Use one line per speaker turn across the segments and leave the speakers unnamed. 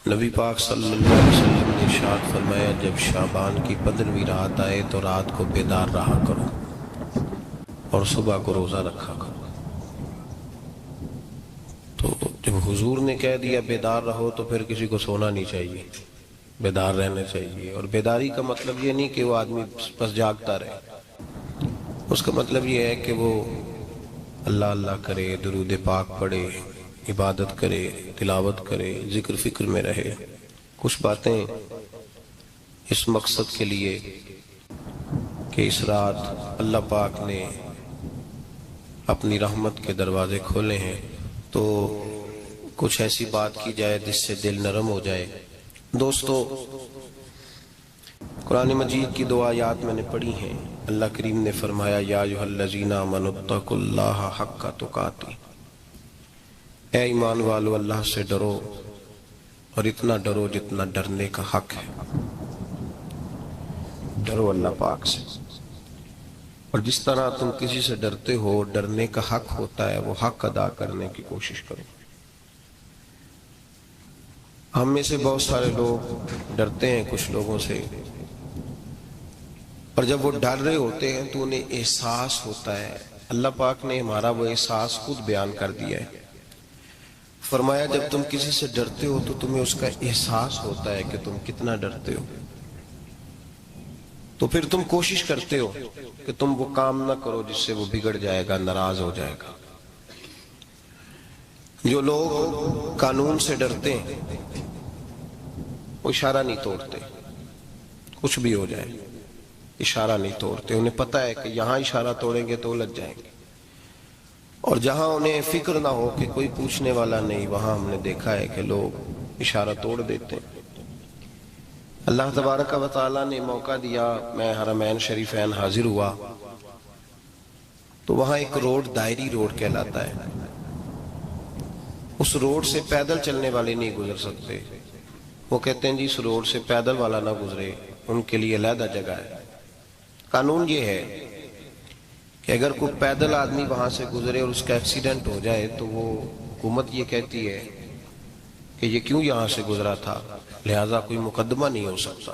نبی پاک صلی اللہ علیہ وسلم نے ارشاد فرمایا، جب شعبان کی 15ویں رات آئے تو رات کو بیدار رہا کرو اور صبح کو روزہ رکھا کرو۔ تو جب حضور نے کہہ دیا بیدار رہو تو پھر کسی کو سونا نہیں چاہیے، بیدار رہنا چاہیے۔ اور بیداری کا مطلب یہ نہیں کہ وہ آدمی بس جاگتا رہے، اس کا مطلب یہ ہے کہ وہ اللہ اللہ کرے، درود پاک پڑھے، عبادت کرے، تلاوت کرے، ذکر فکر میں رہے۔ کچھ باتیں اس مقصد کے لیے کہ اس رات اللہ پاک نے اپنی رحمت کے دروازے کھولے ہیں، تو کچھ ایسی بات کی جائے جس سے دل نرم ہو جائے۔ دوستو، قرآن مجید کی 2 آیات میں نے پڑھی ہیں۔ اللہ کریم نے فرمایا، یا ایھا الذین آمنوا اتقوا اللہ حق تقاتہ، اے ایمان والو اللہ سے ڈرو اور اتنا ڈرو جتنا ڈرنے کا حق ہے۔ ڈرو اللہ پاک سے، اور جس طرح تم کسی سے ڈرتے ہو، ڈرنے کا حق ہوتا ہے، وہ حق ادا کرنے کی کوشش کرو۔ ہم میں سے بہت سارے لوگ ڈرتے ہیں کچھ لوگوں سے، اور جب وہ ڈر رہے ہوتے ہیں تو انہیں احساس ہوتا ہے۔ اللہ پاک نے ہمارا وہ احساس خود بیان کر دیا ہے۔ فرمایا، جب تم کسی سے ڈرتے ہو تو تمہیں اس کا احساس ہوتا ہے کہ تم کتنا ڈرتے ہو، تو پھر تم کوشش کرتے ہو کہ تم وہ کام نہ کرو جس سے وہ بگڑ جائے گا، ناراض ہو جائے گا۔ جو لوگ قانون سے ڈرتے ہیں وہ اشارہ نہیں توڑتے، کچھ بھی ہو جائے اشارہ نہیں توڑتے۔ انہیں پتہ ہے کہ یہاں اشارہ توڑیں گے تو الجھ جائیں گے، اور جہاں انہیں فکر نہ ہو کہ کوئی پوچھنے والا نہیں، وہاں ہم نے دیکھا ہے کہ لوگ اشارہ توڑ دیتے ہیں۔ اللہ تبارک و تعالیٰ نے موقع دیا، میں حرمین شریفین حاضر ہوا تو وہاں ایک روڈ دائری روڈ کہلاتا ہے۔ اس روڈ سے پیدل چلنے والے نہیں گزر سکتے۔ وہ کہتے ہیں جی اس روڈ سے پیدل والا نہ گزرے، ان کے لیے علیحدہ جگہ ہے۔ قانون یہ ہے کہ اگر کوئی پیدل آدمی وہاں سے گزرے اور اس کا ایکسیڈنٹ ہو جائے تو وہ حکومت یہ کہتی ہے کہ یہ کیوں یہاں سے گزرا تھا، لہٰذا کوئی مقدمہ نہیں ہو سکتا۔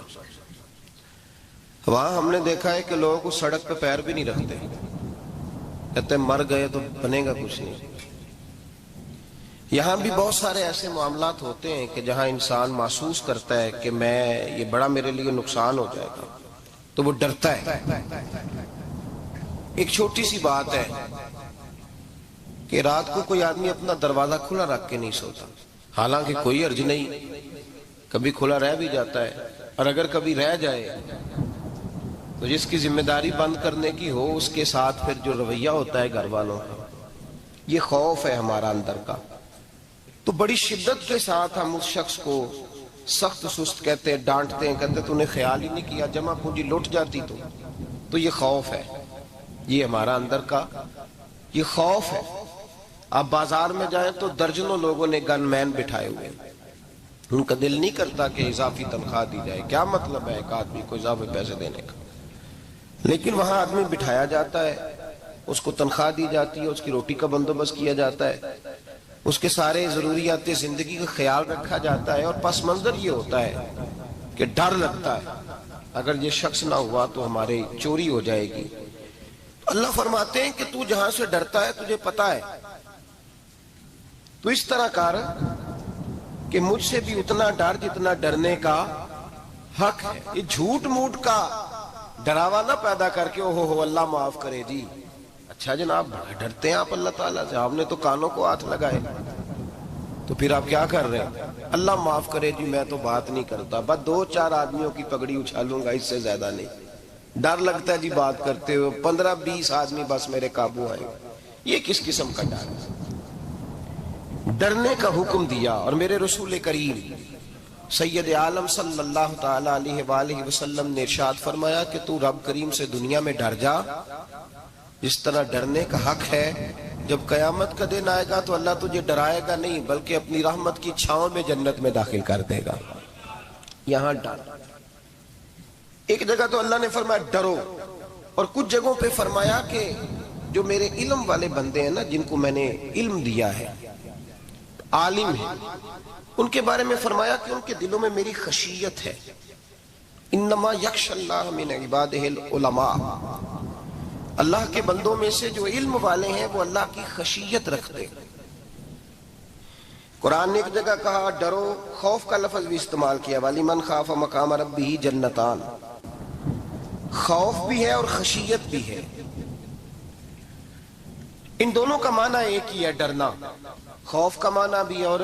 وہاں ہم نے دیکھا ہے کہ لوگ اس سڑک پہ پیر بھی نہیں رکھتے، کہتے ہیں مر گئے تو بنے گا کچھ نہیں۔ یہاں بھی بہت سارے ایسے معاملات ہوتے ہیں کہ جہاں انسان محسوس کرتا ہے کہ یہ بڑا میرے لیے نقصان ہو جائے گا، تو وہ ڈرتا ہے۔ ایک چھوٹی سی بات ہے کہ رات کو کوئی آدمی اپنا دروازہ کھلا رکھ کے نہیں سوتا، حالانکہ کوئی حرج نہیں، کبھی کھلا رہ بھی جاتا ہے، اور اگر کبھی رہ جائے تو جس کی ذمہ داری بند کرنے کی ہو اس کے ساتھ پھر جو رویہ ہوتا ہے گھر والوں کا، یہ خوف ہے ہمارا اندر کا، تو بڑی شدت کے ساتھ ہم اس شخص کو سخت سست کہتے ہیں، ڈانٹتے ہیں، کہتے ہیں تو نے خیال ہی نہیں کیا، جمع پونجی لٹ جاتی تو یہ خوف ہے، یہ ہمارا اندر کا یہ خوف ہے۔ آپ بازار میں جائیں تو درجنوں لوگوں نے گن مین بٹھائے ہوئے ہیں، ان کا دل نہیں کرتا کہ اضافی تنخواہ دی جائے، کیا مطلب ہے ایک آدمی کو اضافی پیسے دینے کا، لیکن وہاں آدمی بٹھایا جاتا ہے، اس کو تنخواہ دی جاتی ہے، اس کی روٹی کا بندوبست کیا جاتا ہے، اس کے سارے ضروریات زندگی کا خیال رکھا جاتا ہے، اور پس منظر یہ ہوتا ہے کہ ڈر لگتا ہے اگر یہ شخص نہ ہوا تو ہمارے چوری ہو جائے گی۔ اللہ فرماتے ہیں کہ تو جہاں سے ڈرتا ہے تجھے پتا ہے، تو اس طرح کر کہ مجھ سے بھی اتنا ڈر جتنا ڈرنے کا حق ہے۔ یہ جھوٹ موٹ کا ڈراوا نہ پیدا کر کے اوہ اللہ معاف کرے جی، اچھا جناب بڑا ڈرتے ہیں آپ اللہ تعالیٰ سے، آپ نے تو کانوں کو ہاتھ لگائے، تو پھر آپ کیا کر رہے ہیں؟ اللہ معاف کرے جی میں تو بات نہیں کرتا، بس 2-4 آدمیوں کی پگڑی اچھالوں گا، اس سے زیادہ نہیں۔ ڈر لگتا ہے جی بات کرتے ہو، 15-20 آدمی بس میرے قابو آئیں گے، یہ کس قسم کا ڈر ہے؟ ڈرنے کا حکم دیا، اور میرے رسول کریم سید عالم صلی اللہ تعالی علیہ وآلہ وسلم نے ارشاد فرمایا کہ تو رب کریم سے دنیا میں ڈر جا جس طرح ڈرنے کا حق ہے۔ جب قیامت کا دن آئے گا تو اللہ تجھے ڈرائے گا نہیں بلکہ اپنی رحمت کی چھاؤں میں جنت میں داخل کر دے گا۔ یہاں ڈر، ایک جگہ تو اللہ نے فرمایا ڈرو، اور کچھ جگہوں پہ فرمایا کہ جو میرے علم والے بندے ہیں نا، جن کو میں نے علم دیا ہے، عالم ہیں، ان کے بارے میں فرمایا کہ ان کے دلوں میں میری خشیت ہے. انما یخشی اللہ من عبادہ العلماء، اللہ کے بندوں میں سے جو علم والے ہیں وہ اللہ کی خشیت رکھتے ہیں. قرآن نے ایک جگہ کہا ڈرو، خوف کا لفظ بھی استعمال کیا، وَلِمَنْ خَافَ مَقَامَ رَبِّهِ جَنَّتَانِ، خوف بھی ہے اور خشیت بھی ہے. ان دونوں کا معنی ایک ہی ہے، ڈرنا. خوف کا معنی بھی اور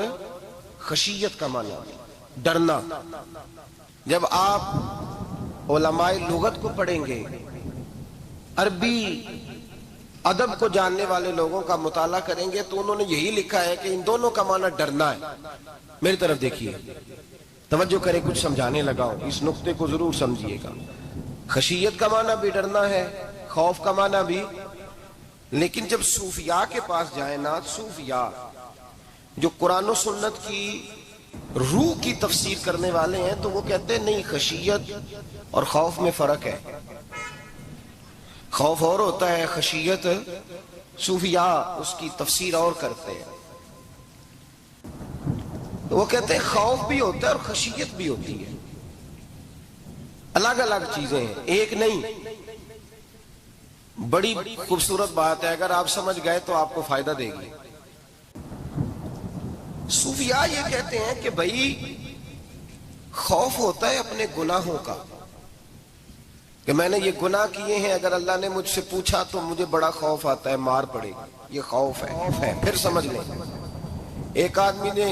خشیت کا معنی بھی، ڈرنا. جب آپ علماء لغت کو پڑھیں گے، عربی ادب کو جاننے والے لوگوں کا مطالعہ کریں گے تو انہوں نے یہی لکھا ہے کہ ان دونوں کا معنی ڈرنا ہے. میری طرف دیکھیے، توجہ کریں، کچھ سمجھانے لگا ہوں، اس نقطے کو ضرور سمجھیے گا. خشیت کا معنی بھی ڈرنا ہے، خوف کا معنی بھی. لیکن جب صوفیاء کے پاس جائیں نا، صوفیاء جو قرآن و سنت کی روح کی تفسیر کرنے والے ہیں، تو وہ کہتے ہیں نہیں، خشیت اور خوف میں فرق ہے. خوف اور ہوتا ہے، خشیت صوفیاء اس کی تفسیر اور کرتے ہیں. وہ کہتے ہیں خوف بھی ہوتا ہے اور خشیت بھی ہوتی ہے، الگ الگ چیزیں ہیں، ایک نہیں. بڑی خوبصورت بات ہے، اگر آپ سمجھ گئے تو آپ کو فائدہ دے گی. صوفیاء یہ کہتے ہیں کہ بھائی خوف ہوتا ہے اپنے گناہوں کا، کہ میں نے یہ گناہ کیے ہیں، اگر اللہ نے مجھ سے پوچھا تو مجھے بڑا خوف آتا ہے، مار پڑے گی، یہ خوف ہے. پھر سمجھ لیں، ایک آدمی نے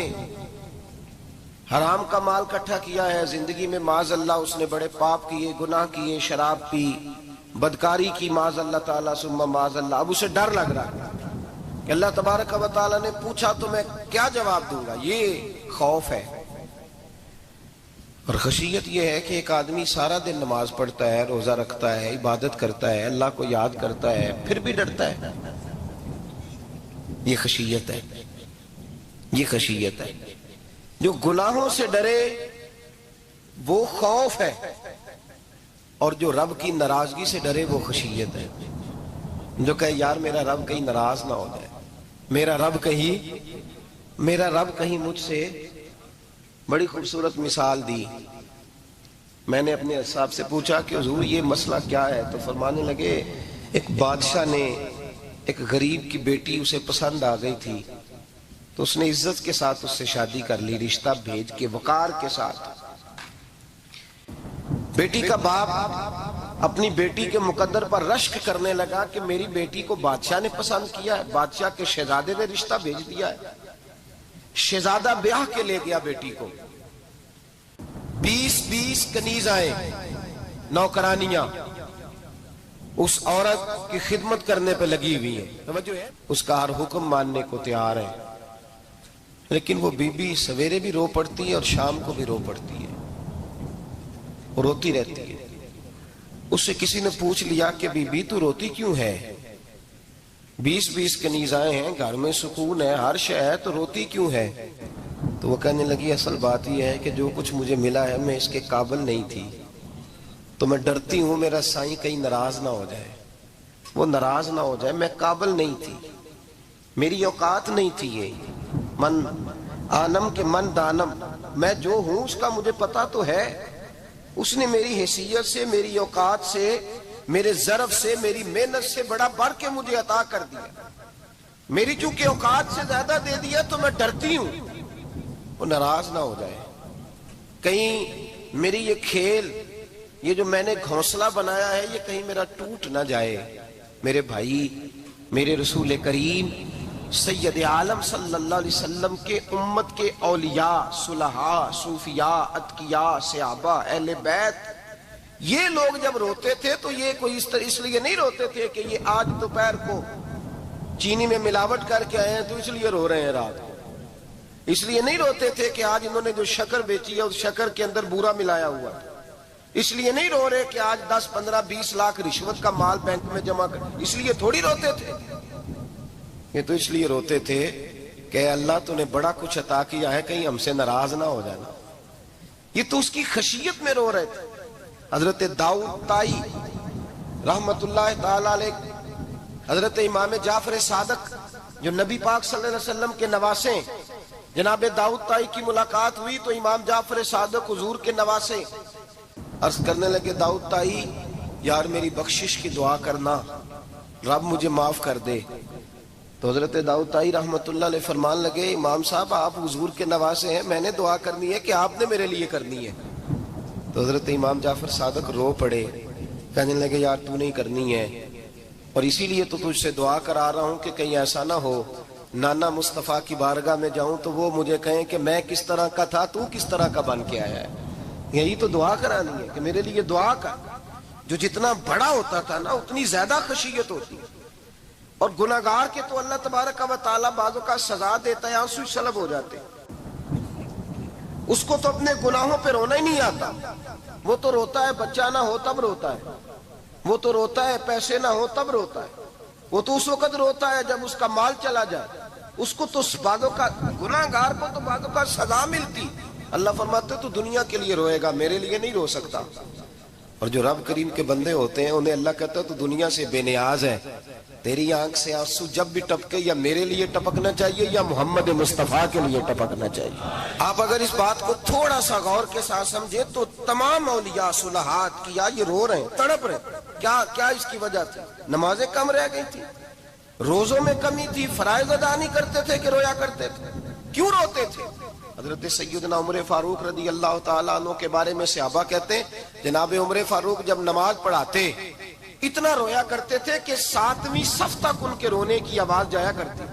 حرام کا مال اکٹھا کیا ہے زندگی میں، معاذ اللہ اس نے بڑے پاپ کیے، گناہ کیے، شراب پی، بدکاری کی، معاذ اللہ تعالیٰ ثم معاذ اللہ. اب اسے ڈر لگ رہا ہے کہ اللہ تبارک و تعالیٰ نے پوچھا تو میں کیا جواب دوں گا. یہ خوف ہے. اور خشیت یہ ہے کہ ایک آدمی سارا دن نماز پڑھتا ہے، روزہ رکھتا ہے، عبادت کرتا ہے، اللہ کو یاد کرتا ہے، پھر بھی ڈرتا ہے. یہ خشیت ہے، یہ خشیت ہے. جو گناہوں سے ڈرے وہ خوف ہے، اور جو رب کی ناراضگی سے ڈرے وہ خشیت ہے. جو کہے یار میرا رب کہیں ناراض نہ ہو جائے، میرا رب کہیں مجھ سے. بڑی خوبصورت مثال دی. میں نے اپنے صاحب سے پوچھا کہ حضور یہ مسئلہ کیا ہے، تو فرمانے لگے ایک بادشاہ نے ایک غریب کی بیٹی اسے پسند آ گئی تھی، تو اس نے عزت کے ساتھ اس سے شادی کر لی، رشتہ بھیج کے وقار کے ساتھ. بیٹی کا باپ اپنی بیٹی کے مقدر پر رشک کرنے لگا کہ میری بیٹی کو بادشاہ نے پسند کیا ہے، بادشاہ کے شہزادے نے رشتہ بھیج دیا ہے. شہزادہ بیاہ کے لے گیا بیٹی کو. 20 کنیزائیں، نوکرانیاں اس عورت کی خدمت کرنے پہ لگی ہوئی ہیں. توجہ ہے، اس کا ہر حکم ماننے کو تیار ہے. لیکن وہ بی بی سویرے بھی رو پڑتی ہے اور شام کو بھی رو پڑتی ہے، وہ روتی رہتی ہے. اس سے کسی نے پوچھ لیا کہ بی بی تو روتی کیوں ہے؟ 20 کنیزائیں ہیں، گھر میں سکون ہے، ہر شے ہے، تو روتی کیوں ہے؟ تو وہ کہنے لگی اصل بات یہ ہے کہ جو کچھ مجھے ملا ہے میں اس کے قابل نہیں تھی، تو میں ڈرتی ہوں میرا سائیں کہیں ناراض نہ ہو جائے، وہ ناراض نہ ہو جائے. میں قابل نہیں تھی، میری اوقات نہیں تھی. یہ من آنم کے من دانم، میں جو ہوں اس کا مجھے پتا تو ہے. اس نے میری حیثیت سے، میری اوقات سے، میرے ظرف سے، میری محنت سے بڑا بڑھ کے مجھے عطا کر دیا. میری چونکہ اوقات سے زیادہ دے دیا تو میں ڈرتی ہوں وہ ناراض نہ ہو جائے، کہیں میری یہ کھیل، یہ جو میں نے گھونسلہ بنایا ہے، یہ کہیں میرا ٹوٹ نہ جائے. میرے بھائی، میرے رسول کریم سید عالم صلی اللہ علیہ وسلم کے امت کے اولیاء، صلحاء، صوفیاء، اتقیاء، صحابہ، اہل بیت، یہ لوگ جب روتے تھے تو یہ کوئی اس لیے نہیں روتے تھے کہ یہ آج دوپہر کو چینی میں ملاوٹ کر کے آئے ہیں تو اس لیے رو رہے ہیں رات کو. اس لیے نہیں روتے تھے کہ آج انہوں نے جو شکر بیچی ہے اس شکر کے اندر بورا ملایا ہوا ہے. اس لیے نہیں رو رہے کہ آج 10 15 20 لاکھ رشوت کا مال بینک میں جمع کر، اس لیے تھوڑی روتے تھے. یہ تو اس لیے روتے تھے کہ اللہ تو نے بڑا کچھ عطا کیا ہے، کہیں ہم سے ناراض نہ ہو جانا. یہ تو اس کی خشیت میں رو رہے تھے. حضرت داؤد طائی رحمت اللہ تعالی علیہ، حضرت امام جعفر صادق جو نبی پاک صلی اللہ علیہ وسلم کے نواسے، جناب داؤد طائی کی ملاقات ہوئی تو امام جعفر صادق حضور کے نواسے عرض کرنے لگے داؤد طائی یار میری بخشش کی دعا کرنا، رب مجھے معاف کر دے۔ تو حضرت داؤد طائی رحمت اللہ علیہ فرمان لگے امام صاحب آپ حضور کے نواسے ہیں، میں نے دعا کرنی ہے کہ آپ نے میرے لیے کرنی ہے؟ تو حضرت امام جعفر صادق رو پڑے، کہنے لگے یار تو نہیں کرنی ہے، اور اسی لیے تو تجھ سے دعا کرا رہا ہوں کہ کہیں ایسا نہ ہو نانا مصطفیٰ کی بارگاہ میں جاؤں تو وہ مجھے کہیں کہ میں کس طرح کا تھا تو کس طرح کا بن کے آیا ہے۔ یہی تو دعا کرانی ہے کہ میرے لیے دعا کر۔ جو جتنا بڑا ہوتا تھا نا اتنی زیادہ خشیت ہوتی، اور گناہگار کے تو اللہ تبارک و تعالیٰ بعضوں کا سزا دیتا ہے، آنسو سلب ہو جاتے، اس کو تو اپنے گناہوں پہ رونا ہی نہیں آتا۔ وہ تو روتا ہے بچہ نہ ہو تب روتا ہے، وہ تو روتا ہے پیسے نہ ہو تب روتا ہے، وہ تو اس وقت روتا ہے جب اس کا مال چلا جائے۔ اس کو تو بعضوں کا گناہگار کو تو بعضوں کا سزا ملتی، اللہ فرماتے تو دنیا کے لیے روئے گا، میرے لیے نہیں رو سکتا۔ اور جو رب کریم کے بندے ہوتے ہیں انہیں اللہ کہتا ہے تو دنیا سے بے نیاز ہے، تیری آنکھ سے آنسو جب بھی ٹپکے یا میرے لیے ٹپکنا چاہیے یا محمد مصطفیٰ کے لیے ٹپکنا چاہیے۔ آپ اگر اس بات کو تھوڑا سا غور کے ساتھ سمجھے تو تمام اولیاء صلحات کیا یہ رو رہے ہیں، تڑپ رہے ہیں، کیا اس کی وجہ تھی؟ نمازیں کم رہ گئی تھی، روزوں میں کمی تھی، فرائض ادا نہیں کرتے تھے کہ رویا کرتے تھے؟ کیوں روتے تھے؟ حضرت سیدنا عمر فاروق رضی اللہ تعالیٰ عنہ کے بارے میں صحابہ کہتے ہیں جناب عمر فاروق جب نماز پڑھاتے اتنا رویا کرتے تھے کہ 7ویں صف تک ان کے رونے کی آواز جایا کرتی،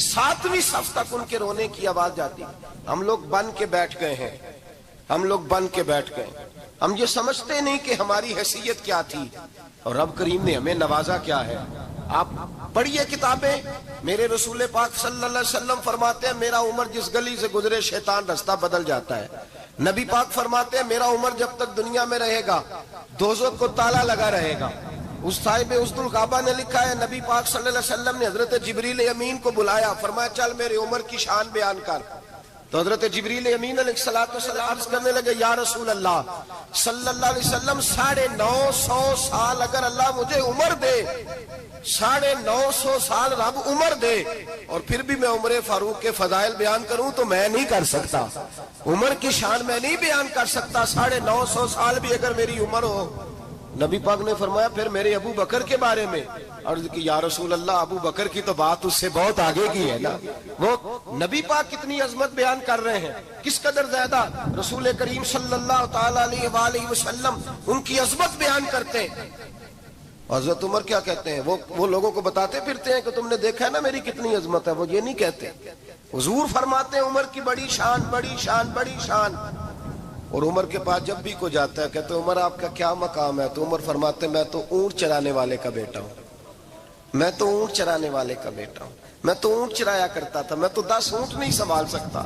7ویں صف تک ان کے رونے کی آواز جاتی۔ ہم لوگ بن کے بیٹھ گئے ہیں، ہم یہ سمجھتے نہیں کہ ہماری حیثیت کیا تھی اور رب کریم نے ہمیں نوازا کیا ہے۔ آپ پڑھیے کتابیں، میرے رسول پاک صلی اللہ علیہ وسلم فرماتے ہیں میرا عمر جس گلی سے گزرے شیطان رستہ بدل جاتا ہے۔ نبی پاک فرماتے ہیں میرا عمر جب تک دنیا میں رہے گا دوزخ کو تالا لگا رہے گا۔ اس صاحب اسد الغابہ نے لکھا ہے نبی پاک صلی اللہ علیہ وسلم نے حضرت جبریل امین کو بلایا، فرمایا چل میرے عمر کی شان بیان کر۔ تو حضرت جبریل امین علیہ السلام عرض کرنے لگے یا رسول اللہ صلی اللہ علیہ وسلم 950 سال اگر اللہ مجھے عمر دے، 950 سال رب عمر دے اور پھر بھی میں عمر فاروق کے فضائل بیان کروں تو میں نہیں کر سکتا، عمر کی شان میں نہیں بیان کر سکتا، 950 سال بھی اگر میری عمر ہو۔ نبی پاک نے فرمایا پھر میرے ابو بکر کے بارے میں عرض کی یا رسول اللہ ابو بکر کی تو بات اس سے بہت آگے کی ہے نا، وہ نبی پاک کتنی عظمت بیان کر رہے ہیں، کس قدر زیادہ رسول کریم صلی اللہ تعالی علیہ وآلہ وسلم ان کی عظمت بیان کرتے ہیں۔ حضرت عمر کیا کہتے ہیں، وہ لوگوں کو بتاتے پھرتے ہیں کہ تم نے دیکھا ہے نا میری کتنی عظمت ہے، وہ یہ نہیں کہتے۔ حضور فرماتے ہیں عمر کی بڑی شان بڑی شان بڑی شان، اور عمر کے پاس جب بھی کوئی جاتا ہے کہتے ہیں عمر آپ کا کیا مقام ہے، تو عمر فرماتے ہیں میں تو اونٹ چرانے والے کا بیٹا ہوں، میں تو اونٹ چرانے والے کا بیٹا ہوں، میں تو اونٹ چرایا کرتا تھا، میں تو 10 اونٹ نہیں سنبھال سکتا۔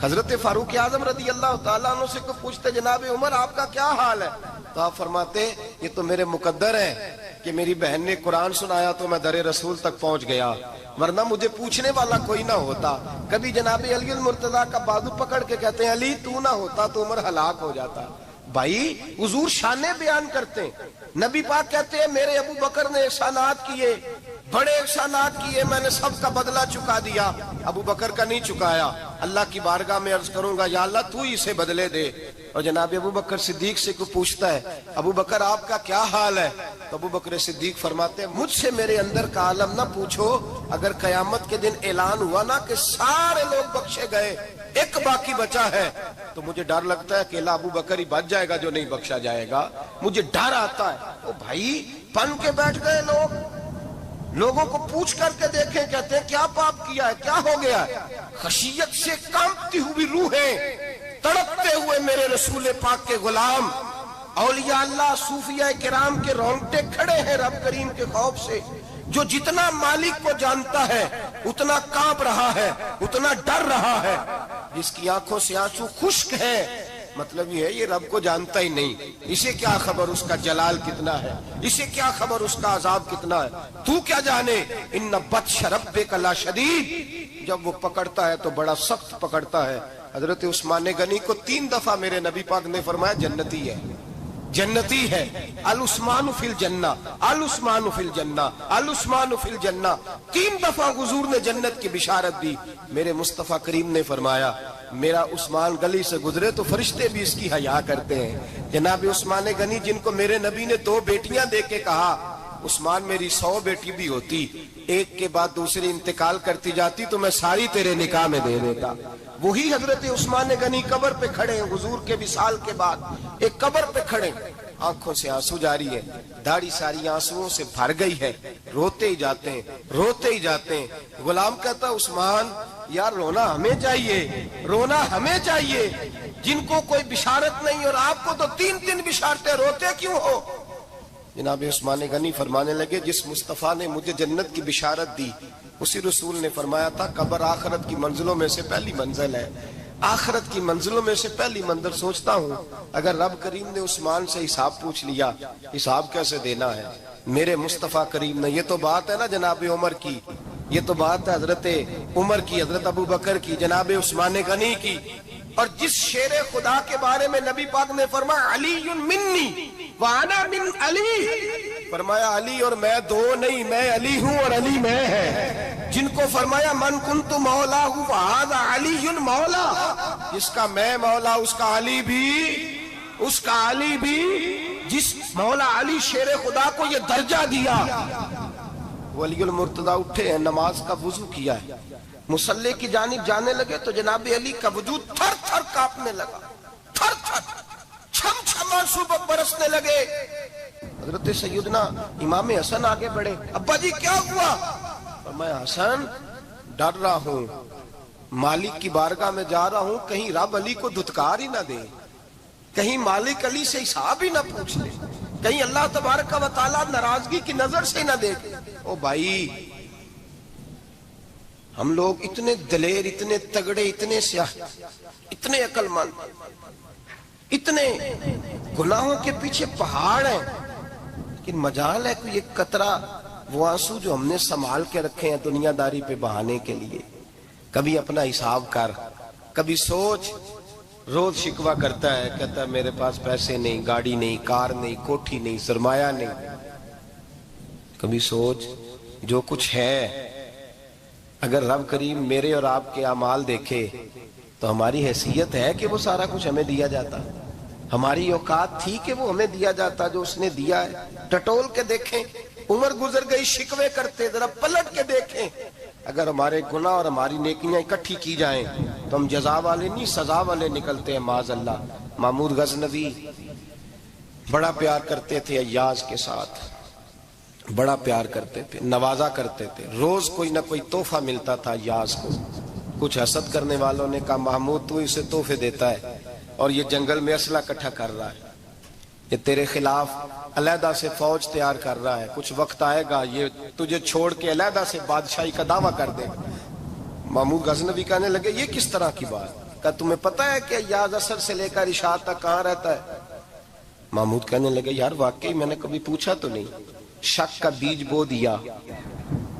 حضرت فاروق اعظم رضی اللہ تعالیٰ عنہ سے کوئی پوچھتے جناب عمر آپ کا کیا حال ہے، تو آپ فرماتے یہ تو میرے مقدر ہے کہ میری بہن نے قرآن سنایا تو میں در رسول تک پہنچ گیا، ورنہ مجھے پوچھنے والا کوئی نہ ہوتا۔ کبھی جناب علی المرتضیٰ کا بازو پکڑ کے کہتے ہیں علی تو نہ ہوتا تو عمر ہلاک ہو جاتا۔ بھائی حضور شانیں بیان کرتے ہیں، نبی پاک کہتے ہیں میرے ابو بکر نے احسانات کیے، بڑے احسانات کیے، میں نے سب کا بدلہ چکا دیا، ابو بکر کا نہیں چکایا، اللہ کی بارگاہ میں عرض کروں گا یا اللہ تو ہی اسے بدلے دے۔ اور جناب ابو بکر صدیق سے کوئی پوچھتا ہے ابو بکر آپ کا کیا حال ہے، تو ابو بکر صدیق فرماتے ہیں مجھ سے میرے اندر کا عالم نہ پوچھو، اگر قیامت کے دن اعلان ہوا نا کہ سارے لوگ بخشے گئے ایک باقی بچا ہے تو مجھے ڈر لگتا ہے اکیلا ابو بکر ہی بچ جائے گا جو نہیں بخشا جائے گا، مجھے ڈر آتا ہے۔ او بھائی پن کے بیٹھ گئے لوگ، لوگوں کو پوچھ کر کے دیکھیں، کہتے ہیں کیا پاپ کیا ہے، کیا ہو گیا ہے؟ خشیت سے کانپتی ہوئی روحیں، تڑپتے ہوئے میرے رسول پاک کے غلام، اولیاء اللہ صوفیاء کرام کے رونگٹے کھڑے ہیں رب کریم کے خوف سے۔ جو جتنا مالک کو جانتا ہے اتنا کانپ رہا ہے، اتنا ڈر رہا ہے، جس کی آنکھوں سے آنسو خشک ہے مطلب یہ ہے یہ رب کو جانتا ہی نہیں، اسے کیا خبر اس کا جلال کتنا ہے، اسے کیا خبر اس کا عذاب کتنا ہے، تو کیا جانے ان بطش ربک لشدید، جب وہ پکڑتا ہے تو بڑا سخت پکڑتا ہے۔ حضرت عثمان غنی کو 3 دفعہ میرے نبی پاک نے فرمایا جنتی ہے، جنتی ہے. العثمان فی الجنہ، العثمان فی الجنہ، العثمان فی الجنہ. 3 دفعہ حضور نے جنت کی بشارت دی. میرے مصطفیٰ کریم نے فرمایا میرا عثمان گلی سے گزرے تو فرشتے بھی اس کی حیا کرتے ہیں. جناب عثمان غنی جن کو میرے نبی نے 2 بیٹیاں دے کے کہا عثمان میری 100 بیٹی بھی ہوتی، ایک کے بعد دوسری انتقال کرتی جاتی تو میں ساری تیرے نکاح میں دے دیتا. وہی حضرت عثمان غنی قبر پہ کھڑے ہیں حضور کے وصال کے بعد، ایک قبر پہ کھڑے، آنکھوں سے آنسو جاری ہے، داڑھی ساری آنسوؤں سے بھر گئی ہے، روتے ہی جاتے ہیں، روتے ہی جاتے ہیں. غلام کہتا عثمان یار رونا ہمیں چاہیے، رونا ہمیں چاہیے جن کو کوئی بشارت نہیں اور آپ کو تو 3 بشارتیں، روتے کیوں ہو؟ جناب عثمان غنی فرمانے لگے جس مصطفیٰ نے مجھے جنت کی بشارت دی اسی رسول نے فرمایا تھا قبر آخرت کی منزلوں میں سے پہلی منزل ہے. آخرت کی منزلوں میں سے پہلی منزل. سوچتا ہوں اگر رب کریم نے عثمان سے حساب پوچھ لیا حساب کیسے دینا ہے؟ میرے مصطفیٰ کریم نے. یہ تو بات ہے نا جناب عمر کی، یہ تو بات ہے حضرت عمر کی، حضرت ابو بکر کی، جناب عثمان غنی کی. اور جس شیر خدا کے بارے میں نبی پاک نے فرمایا علی منی وانا من علی، فرمایا علی اور میں 2 نہیں، میں علی ہوں اور علی میں ہے. جن کو فرمایا من کنت مولا فہذا علی مولا، جس کا میں مولا اس کا علی بھی، اس کا علی بھی. جس مولا علی شیر خدا کو یہ درجہ دیا. ولی المرتضی اٹھے ہیں، نماز کا وضو کیا ہے، مصلی کی جانب جانے لگے تو جناب علی کا وجود تھر تھر کانپنے لگا، تھر تھر چھم چھم آنسو برسنے لگے. حضرت سیدنا امام حسن آگے بڑھے، ابا جی کیا ہوا؟ فرمایا حسن ڈر رہا ہوں، مالک کی بارگاہ میں جا رہا ہوں، کہیں رب علی کو دھتکار ہی نہ دے، کہیں مالک علی سے حساب ہی نہ پوچھ لے، کہیں اللہ تبارک و تعالیٰ ناراضگی کی نظر سے نہ دیکھے. او بھائی ہم لوگ اتنے دلیر، اتنے تگڑے، اتنے سیاہ، اتنے عقل مند، اتنے گناہوں کے پیچھے پہاڑ ہیں، لیکن مجال ہے کوئی ایک قطرہ وہ آنسو جو ہم نے سنبھال کے رکھے ہیں دنیا داری پہ بہانے کے لیے. کبھی اپنا حساب کر، کبھی سوچ. روز شکوہ کرتا ہے، کہتا ہے میرے پاس پیسے نہیں، گاڑی نہیں، کار نہیں، کوٹھی نہیں، سرمایہ نہیں. کبھی سوچ جو کچھ ہے اگر رب کریم میرے اور آپ کے اعمال دیکھے تو ہماری حیثیت ہے کہ وہ سارا کچھ ہمیں دیا جاتا، ہماری اوقات تھی کہ وہ ہمیں دیا جاتا جو اس نے دیا ہے. ٹٹول کے دیکھیں، عمر گزر گئی شکوے کرتے، ذرا پلٹ کے دیکھیں. اگر ہمارے گناہ اور ہماری نیکیاں اکٹھی کی جائیں تو ہم جزا والے نہیں سزا والے نکلتے ہیں معاذ اللہ. محمود غزنوی بڑا پیار کرتے تھے ایاز کے ساتھ، بڑا پیار کرتے تھے، نوازا کرتے تھے. روز کوئی نہ کوئی تحفہ ملتا تھا ایاز کو. کچھ حسد کرنے والوں نے کہا محمود تو اسے تحفے دیتا ہے اور یہ جنگل میں اسلحہ اکٹھا کر رہا ہے، یہ تیرے خلاف علیحدہ سے فوج تیار کر رہا ہے، کچھ وقت آئے گا یہ تجھے چھوڑ کے علیحدہ سے بادشاہی کا دعویٰ کر دے. محمود غزنوی کہنے لگے یہ کس طرح کی بات؟ کہا تمہیں پتہ ہے کہ ایاز عصر سے لے کر عشاء تک کہاں رہتا ہے؟ محمود کہنے لگے یار واقعی میں نے کبھی پوچھا تو نہیں. شک کا بیج بو دیا،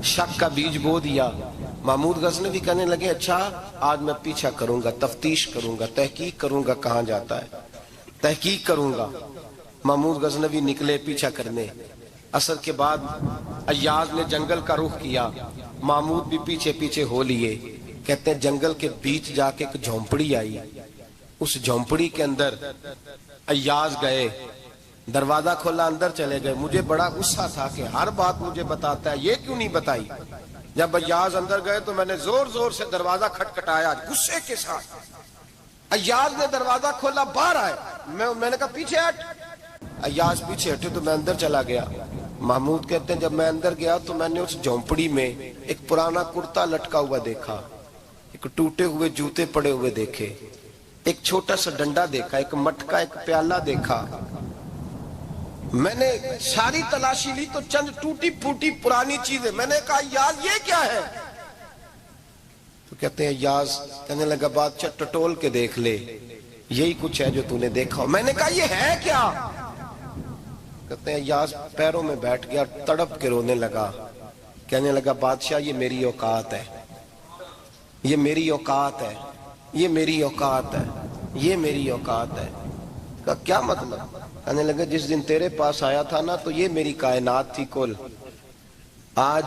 شک کا بیج بو دیا. محمود غزنوی کہنے لگے اچھا آج میں پیچھا کروں گا، تفتیش کروں گا، تحقیق کروں گا کہاں جاتا ہے، تحقیق کروں گا. محمود غزنوی نکلے پیچھا کرنے. عصر کے بعد ایاز نے جنگل کا رخ کیا، محمود بھی پیچھے پیچھے ہو لیے. کہتے ہیں جنگل کے بیچ جا کے ایک جھونپڑی آئی، اس جھونپڑی کے اندر ایاز گئے، دروازہ کھولا، اندر چلے گئے. مجھے بڑا غصہ تھا کہ ہر بات مجھے بتاتا ہے، یہ کیوں نہیں بتائی؟ جب ایاز اندر گئے تو میں نے زور زور سے دروازہ کھٹکھٹایا غصے کے ساتھ. ایاز نے دروازہ کھولا، باہر آئے. میں نے کہا پیچھے ہٹ. ایاز پیچھے ہٹے تو میں اندر چلا گیا. محمود کہتے ہیں جب میں اندر گیا تو میں نے اس جھونپڑی میں ایک پرانا کرتا لٹکا ہوا دیکھا، ایک ٹوٹے ہوئے جوتے پڑے ہوئے دیکھے، ایک چھوٹا سا ڈنڈا دیکھا، ایک مٹکا، ایک پیالہ دیکھا. میں نے ساری تلاشی لی تو چند ٹوٹی پھوٹی پرانی چیزیں. میں نے کہا ایاز یہ کیا ہے؟ تو کہتے ہیں ایاز کہنے لگا بادشاہ ٹٹول کے دیکھ لے، یہی کچھ ہے جو تو نے دیکھا. میں نے کہا یہ ہے کیا؟ کہتے ہیں ایاز پیروں میں بیٹھ گیا، تڑپ کے رونے لگا. کہنے لگا بادشاہ یہ میری اوقات ہے، یہ میری اوقات ہے، یہ میری اوقات ہے، یہ میری اوقات ہے. کہا کیا مطلب؟ کہنے لگے جس دن تیرے پاس آیا تھا نا تو یہ میری کائنات تھی کل، آج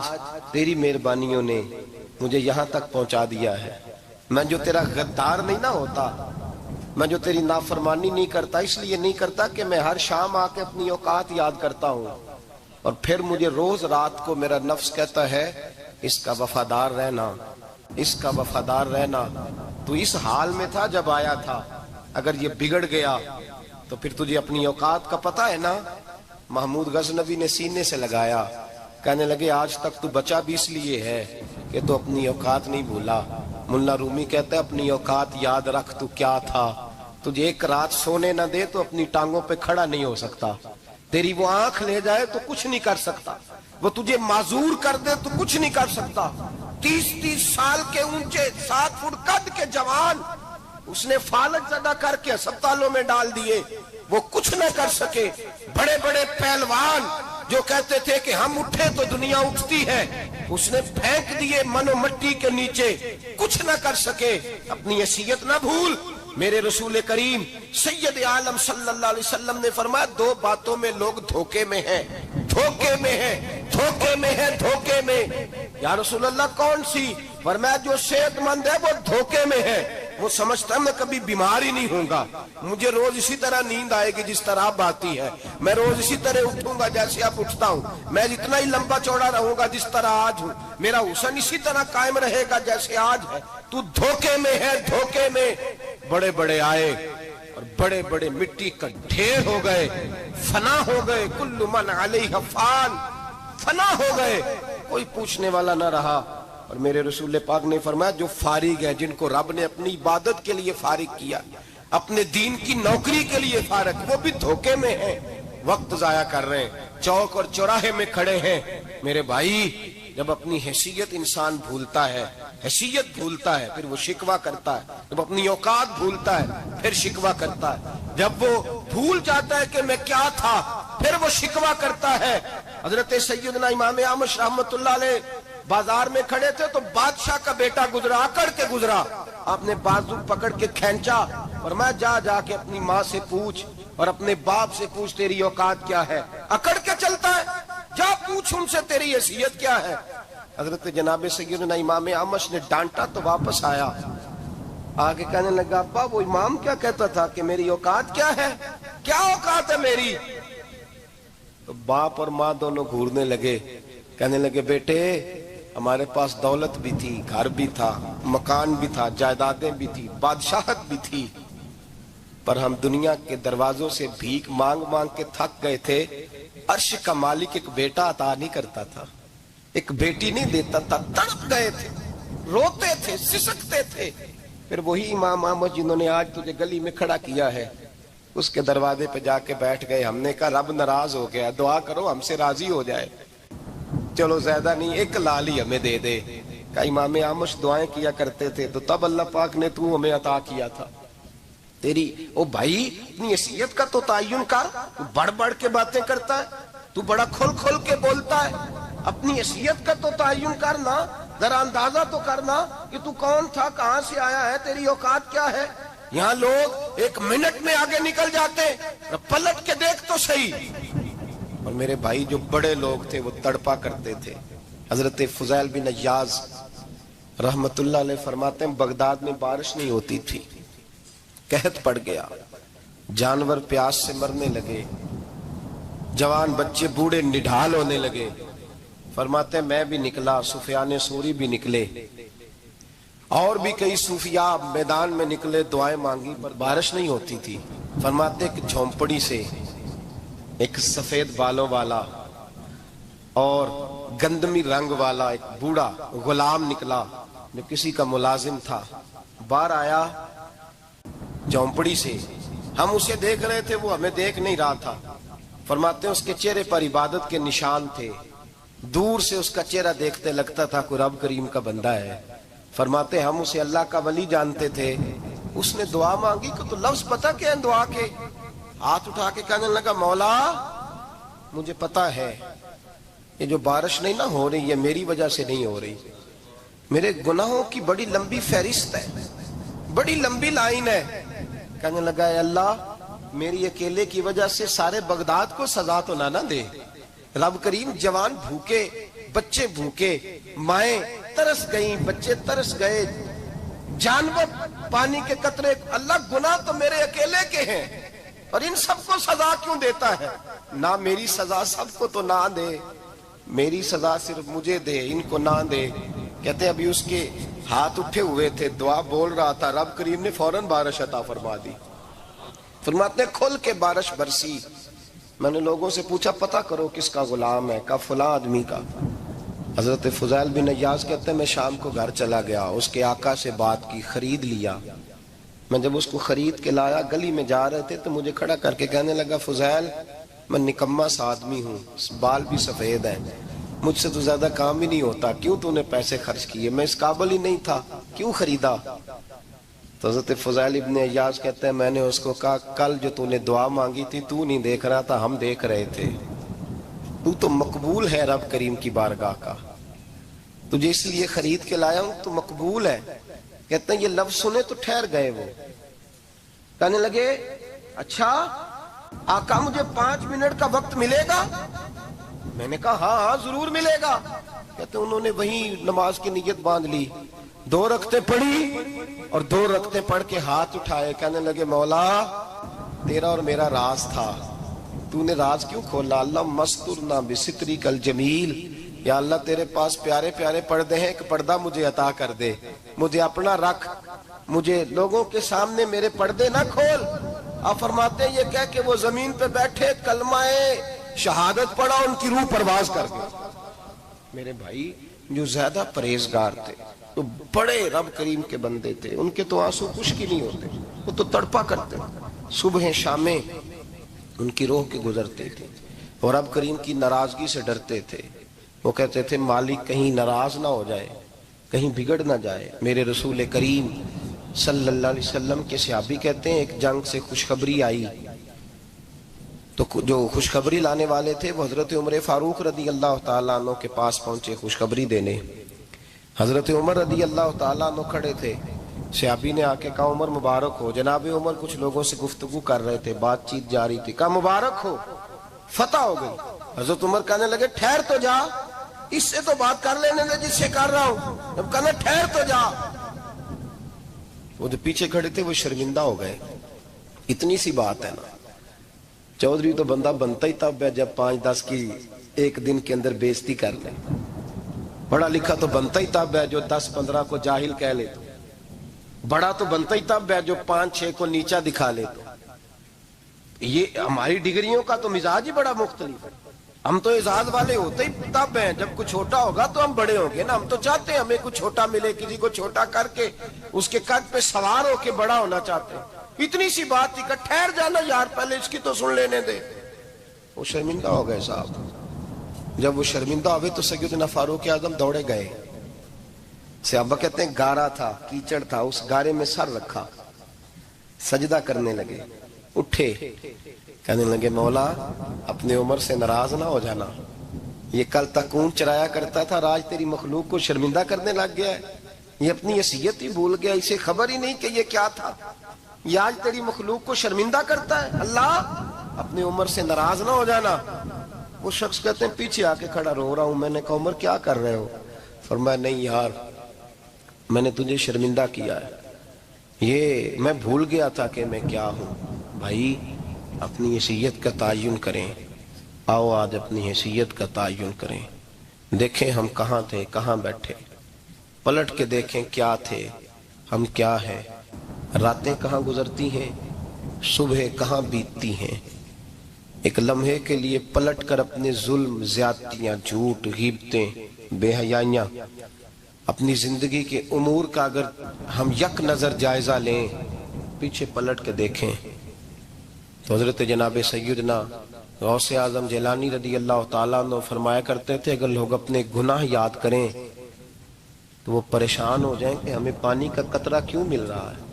تیری مہربانیوں نے مجھے یہاں تک پہنچا دیا ہے۔ میں جو تیرا غدار نہیں نہ ہوتا، میں جو تیری نافرمانی نہیں کرتا، اس لیے نہیں کرتا کہ میں ہر شام آ کے اپنی اوقات یاد کرتا ہوں، اور پھر مجھے روز رات کو میرا نفس کہتا ہے اس کا وفادار رہنا، اس کا وفادار رہنا۔ تو اس حال میں تھا جب آیا تھا، اگر یہ بگڑ گیا تو پھر تجھے اپنی اوقات کا پتہ ہے نا۔ محمود غزنوی نے سینے سے لگایا، کہنے لگے آج تک تو بچا بھی اس لیے ہے کہ تو اپنی اوقات نہیں بھولا۔ ملا رومی کہتا ہے اپنی اوقات یاد رکھ، تو کیا تھا، تجھے ایک رات سونے نہ دے تو اپنی ٹانگوں پہ کھڑا نہیں ہو سکتا، تیری وہ آنکھ لے جائے تو کچھ نہیں کر سکتا، وہ تجھے معذور کر دے تو کچھ نہیں کر سکتا۔ 30 سال کے اونچے 7 فٹ قد کے جوان اس نے فالج زدہ کر کے ہسپتالوں میں ڈال دیے، وہ کچھ نہ کر سکے۔ بڑے بڑے پہلوان جو کہتے تھے کہ ہم اٹھے تو دنیا اٹھتی ہے، اس نے پھینک دیے منو مٹی کے نیچے، کچھ نہ کر سکے۔ اپنی حیثیت نہ بھول۔ میرے رسول کریم سید عالم صلی اللہ علیہ وسلم نے فرمایا 2 باتوں میں لوگ دھوکے میں ہیں، دھوکے میں ہیں، دھوکے میں ہیں، دھوکے میں۔ یا رسول اللہ کون سی؟ فرمایا جو صحت مند ہے وہ دھوکے میں ہے، وہ سمجھتا ہے میں کبھی بیمار ہی نہیں ہوں گا، مجھے روز اسی طرح نیند آئے گی جس طرح اب آتی ہے، میں روز اسی طرح اٹھوں گا جیسے اب اٹھتا ہوں، میں جتنا ہی لمبا چوڑا رہوں گا جس طرح آج ہوں، میرا حسن اسی طرح قائم رہے گا جیسے آج ہے۔ تو دھوکے میں ہے، دھوکے میں۔ بڑے بڑے آئے اور بڑے بڑے مٹی کا ڈھیر ہو گئے، فنا ہو گئے، کل من علیہ فان، فنا ہو گئے، کوئی پوچھنے والا نہ رہا۔ اور میرے رسول پاک نے فرمایا جو فارغ ہے، جن کو رب نے اپنی عبادت کے لیے فارغ کیا، اپنے دین کی نوکری کے لیے فارغ، وہ بھی دھوکے میں ہیں، وقت ضائع کر رہے ہیں، چوک اور چوراہے میں کھڑے ہیں۔ میرے بھائی جب اپنی حیثیت انسان بھولتا ہے، حیثیت بھولتا ہے پھر وہ شکوہ کرتا ہے، جب اپنی اوقات بھولتا ہے پھر شکوہ کرتا ہے، جب وہ بھول جاتا ہے کہ میں کیا تھا پھر وہ شکوہ کرتا ہے۔ حضرت سیدنا امام اعمش رحمت اللہ علیہ بازار میں کھڑے تھے تو بادشاہ کا بیٹا گزرا، اکڑ کے گزرا، آپ نے بازو پکڑ کے کھینچا، فرمایا جا کے اپنی ماں سے پوچھ اور اپنے باپ سے پوچھ تیری اوقات کیا ہے۔ اکڑ کے چلتا ہے، جا پوچھ ان سے تیری حیثیت کیا ہے۔ حضرت جناب سیدنا امام اعمش نے ڈانٹا تو واپس آیا، آگے کہنے لگا ابا وہ امام کیا کہتا تھا کہ میری اوقات کیا ہے، کیا اوقات ہے میری؟ تو باپ اور ماں دونوں گھورنے لگے، کہنے لگے بیٹے ہمارے پاس دولت بھی تھی، گھر بھی تھا، مکان بھی تھا، جائیدادیں بھی تھی، بادشاہت بھی تھی، پر ہم دنیا کے دروازوں سے بھیک مانگ مانگ کے تھک گئے تھے۔ عرش کا مالک ایک بیٹا عطا نہیں کرتا تھا، ایک بیٹی نہیں دیتا تھا، تڑپ گئے تھے، روتے تھے، سسکتے تھے۔ پھر وہی امام احمد جنہوں نے آج تجھے گلی میں کھڑا کیا ہے اس کے دروازے پہ جا کے بیٹھ گئے۔ ہم نے کہا رب ناراض ہو گیا، دعا کرو ہم سے راضی ہو جائے، چلو زیادہ نہیں ایک لال ہی ہمیں دے دے۔ کہ امام اعمش دعائیں کیا کرتے تھے تو تب اللہ پاک نے تو ہمیں عطا کیا تھا۔ تیری او بھائی اپنی حیثیت کا تو تعین کر، تو بڑھ بڑھ کے باتیں کرتا ہے، تو بڑا کھل کھل کے بولتا ہے، اپنی حیثیت کا تو تعین کرنا، ذرا اندازہ تو کرنا کہ تو کون تھا، کہاں سے آیا ہے، تیری اوقات کیا ہے۔ یہاں لوگ 1 منٹ میں آگے نکل جاتے، پلٹ کے دیکھ تو صحیح۔ اور میرے بھائی جو بڑے لوگ تھے وہ تڑپا کرتے تھے۔ حضرت فضیل بن عیاض رحمت اللہ علیہ فرماتے ہیں بغداد میں بارش نہیں ہوتی تھی، قحط پڑ گیا، جانور پیاس سے مرنے لگے، جوان بچے بوڑھے نڈھال ہونے لگے۔ فرماتے ہیں میں بھی نکلا، سفیان ثوری بھی نکلے، اور بھی کئی صوفیاء میدان میں نکلے، دعائیں مانگی پر بارش نہیں ہوتی تھی۔ فرماتے ایک جھونپڑی سے ایک سفید بالوں والا اور گندمی رنگ والا ایک بوڑھا غلام نکلا جو کسی کا ملازم تھا، باہر آیا جھونپڑی سے، ہم اسے دیکھ رہے تھے، وہ ہمیں دیکھ نہیں رہا تھا۔ فرماتے ہیں اس کے چہرے پر عبادت کے نشان تھے، دور سے اس کا چہرہ دیکھتے لگتا تھا کوئی رب کریم کا بندہ ہے۔ فرماتے ہم اسے اللہ کا ولی جانتے تھے۔ اس نے دعا مانگی کہ تو لفظ پتہ کیا ہے دعا کے؟ ہاتھ اٹھا کے کہنے لگا مولا مجھے پتا ہے یہ جو بارش نہیں نہ ہو رہی ہے میری وجہ سے نہیں ہو رہی، میرے گناہوں کی بڑی لمبی فہرست ہے، بڑی لمبی لائن ہے۔ کہنے لگا اے اللہ میری اکیلے کی وجہ سے سارے بغداد کو سزا تو نہ دے۔ رب کریم جوان بھوکے، بچے بھوکے، مائیں ترس گئیں، بچے ترس گئے، جانور پانی کے قطرے، اللہ گناہ تو میرے اکیلے کے ہیں اور ان سب کو سزا کیوں دیتا ہے؟ نہ میری سزا سب کو تو نہ دے، میری سزا صرف مجھے دے، ان کو نہ دے۔ کہتے ہیں ابھی اس کے ہاتھ اٹھے ہوئے تھے، دعا بول رہا تھا، رب کریم نے فوراً بارش عطا فرما دی۔ فرماتے ہیں کھل کے بارش برسی۔ میں نے لوگوں سے پوچھا پتہ کرو کس کا غلام ہے، کہا فلاں آدمی کا۔ حضرت فضیل بن عیاض کہتے ہیں میں شام کو گھر چلا گیا، اس کے آقا سے بات کی، خرید لیا۔ میں جب اس کو خرید کے لایا، گلی میں جا رہے تھے تو مجھے کھڑا کر کے کہنے لگا فضیل میں نکما سا آدمی ہوں، بال بھی سفید ہیں، مجھ سے تو زیادہ کام ہی نہیں ہوتا، کیوں تو نے پیسے خرچ کیے؟ میں اس قابل ہی نہیں تھا، کیوں خریدا؟ تو حضرت فضیل ابن عیاض کہتے ہیں میں نے اس کو کہا کل جو تو نے دعا مانگی تھی تو نہیں دیکھ رہا تھا، ہم دیکھ رہے تھے، تو مقبول ہے رب کریم کی بارگاہ کا، تجھے اس لیے خرید کے لایا ہوں، تو مقبول ہے۔ کہتے ہیں یہ لفظ سنے تو ٹھہر گئے، وہ کہنے لگے اچھا آقا مجھے 5 منٹ کا وقت ملے گا؟ میں نے کہا ہاں ہاں ضرور ملے گا۔ کہتے ہیں انہوں نے وہیں نماز کی نیت باندھ لی، 2 رکعتیں پڑھی اور 2 رکعتیں پڑھ کے ہاتھ اٹھائے، کہنے لگے مولا تیرا اور میرا راز تھا، تو نے راز کیوں کھولا؟ اللہ مسترنا بسترک الجمیل، یا اللہ تیرے پاس پیارے پیارے پردے ہیں، ایک پردہ مجھے عطا کر دے، مجھے اپنا رکھ، مجھے لوگوں کے سامنے میرے پردے نہ کھول۔ آپ فرماتے ہیں یہ کہہ کہ وہ زمین پہ بیٹھے کلمہ شہادت پڑھا، ان کی روح پرواز کر گئی۔ میرے بھائی جو زیادہ پرہیزگار تھے، تو بڑے رب کریم کے بندے تھے، ان کے تو آنسو خشک ہی نہیں ہوتے، وہ تو تڑپا کرتے، صبح شامیں ان کی روح کے گزرتے تھے اور رب کریم کی ناراضگی سے ڈرتے تھے۔ وہ کہتے تھے مالک کہیں ناراض نہ ہو جائے، کہیں بگڑ نہ جائے۔ میرے رسول کریم صلی اللہ علیہ وسلم کے صحابی کہتے ہیں ایک جنگ سے خوشخبری آئی، تو جو خوشخبری لانے والے تھے وہ حضرت عمر فاروق رضی اللہ تعالیٰ عنہ کے پاس پہنچے خوشخبری دینے۔ حضرت عمر رضی اللہ تعالیٰ عنہ کھڑے تھے، صحابی نے آ کے کہا عمر مبارک ہو۔ جناب عمر کچھ لوگوں سے گفتگو کر رہے تھے، بات چیت جاری تھی، کہا مبارک ہو، فتح ہو گئی۔ حضرت عمر کہنے لگے ٹھہر تو جا، اس سے تو بات کر لینے دے جس سے کر رہا ہوں، جب کہنا ٹھہر تو جا۔ وہ جو پیچھے کھڑے تھے وہ شرمندہ ہو گئے، اتنی سی بات ہے نا، چودھری تو بندہ بنتا ہی تب ہے جب 5-10 کی ایک دن کے اندر بےزتی کر لے، بڑا لکھا تو بنتا ہی تب ہے جو 10-15 کو جاہل کہہ لے، تو بڑا تو بنتا ہی تب ہے جو 5-6 کو نیچا دکھا لے۔ تو یہ ہماری ڈگریوں کا تو مزاج ہی بڑا مختلف ہے، ہم تو اعزاز والے ہوتے ہی تب ہیں جب کچھ چھوٹا ہوگا تو ہم بڑے ہوں گے نا، ہم تو چاہتے ہیں ہمیں کچھ چھوٹا ملے، کسی کو چھوٹا کر کے اس کے قد پہ سوار ہو کے بڑا ہونا چاہتے ہیں۔ اتنی سی بات تھی کہ ٹھہر جانا یار پہلے اس کی تو سن لینے دے۔ وہ شرمندہ ہو گئے صاحب، جب وہ شرمندہ ہوئے تو سیدنا فاروق اعظم دوڑے گئے۔ صحابہ کہتے ہیں گارا تھا، کیچڑ تھا، اس گارے میں سر رکھا، سجدہ کرنے لگے، اٹھے، کہنے لگے مولا اپنے عمر سے ناراض نہ ہو جانا، یہ کل تک اونٹ چرایا کرتا تھا، آج تیری مخلوق کو شرمندہ کرنے لگ گیا ہے، یہ اپنی حیثیت ہی بھول گیا، اسے خبر ہی نہیں کہ یہ کیا تھا، یہ آج تیری مخلوق کو شرمندہ کرتا ہے، اللہ اپنے عمر سے ناراض نہ ہو جانا۔ وہ شخص کہتے ہیں پیچھے آ کے کھڑا رو رہا ہوں، میں نے کہا عمر کیا کر رہے ہو؟ فرمایا نہیں یار میں نے تجھے شرمندہ کیا ہے، یہ میں بھول گیا تھا کہ میں کیا ہوں۔ بھائی اپنی حیثیت کا تعین کریں، آؤ آج اپنی حیثیت کا تعین کریں، دیکھیں ہم کہاں تھے، کہاں بیٹھے، پلٹ کے دیکھیں کیا تھے، ہم کیا ہیں، راتیں کہاں گزرتی ہیں، صبح کہاں بیتتی ہیں۔ ایک لمحے کے لیے پلٹ کر اپنے ظلم، زیادتیاں، جھوٹ، غیبتیں، بے حیائیاں، اپنی زندگی کے امور کا اگر ہم یک نظر جائزہ لیں، پیچھے پلٹ کے دیکھیں تو حضرت جناب سیدنا غوث اعظم جیلانی رضی اللہ تعالیٰ عنہ فرمایا کرتے تھے اگر لوگ اپنے گناہ یاد کریں تو وہ پریشان ہو جائیں کہ ہمیں پانی کا قطرہ کیوں مل رہا ہے،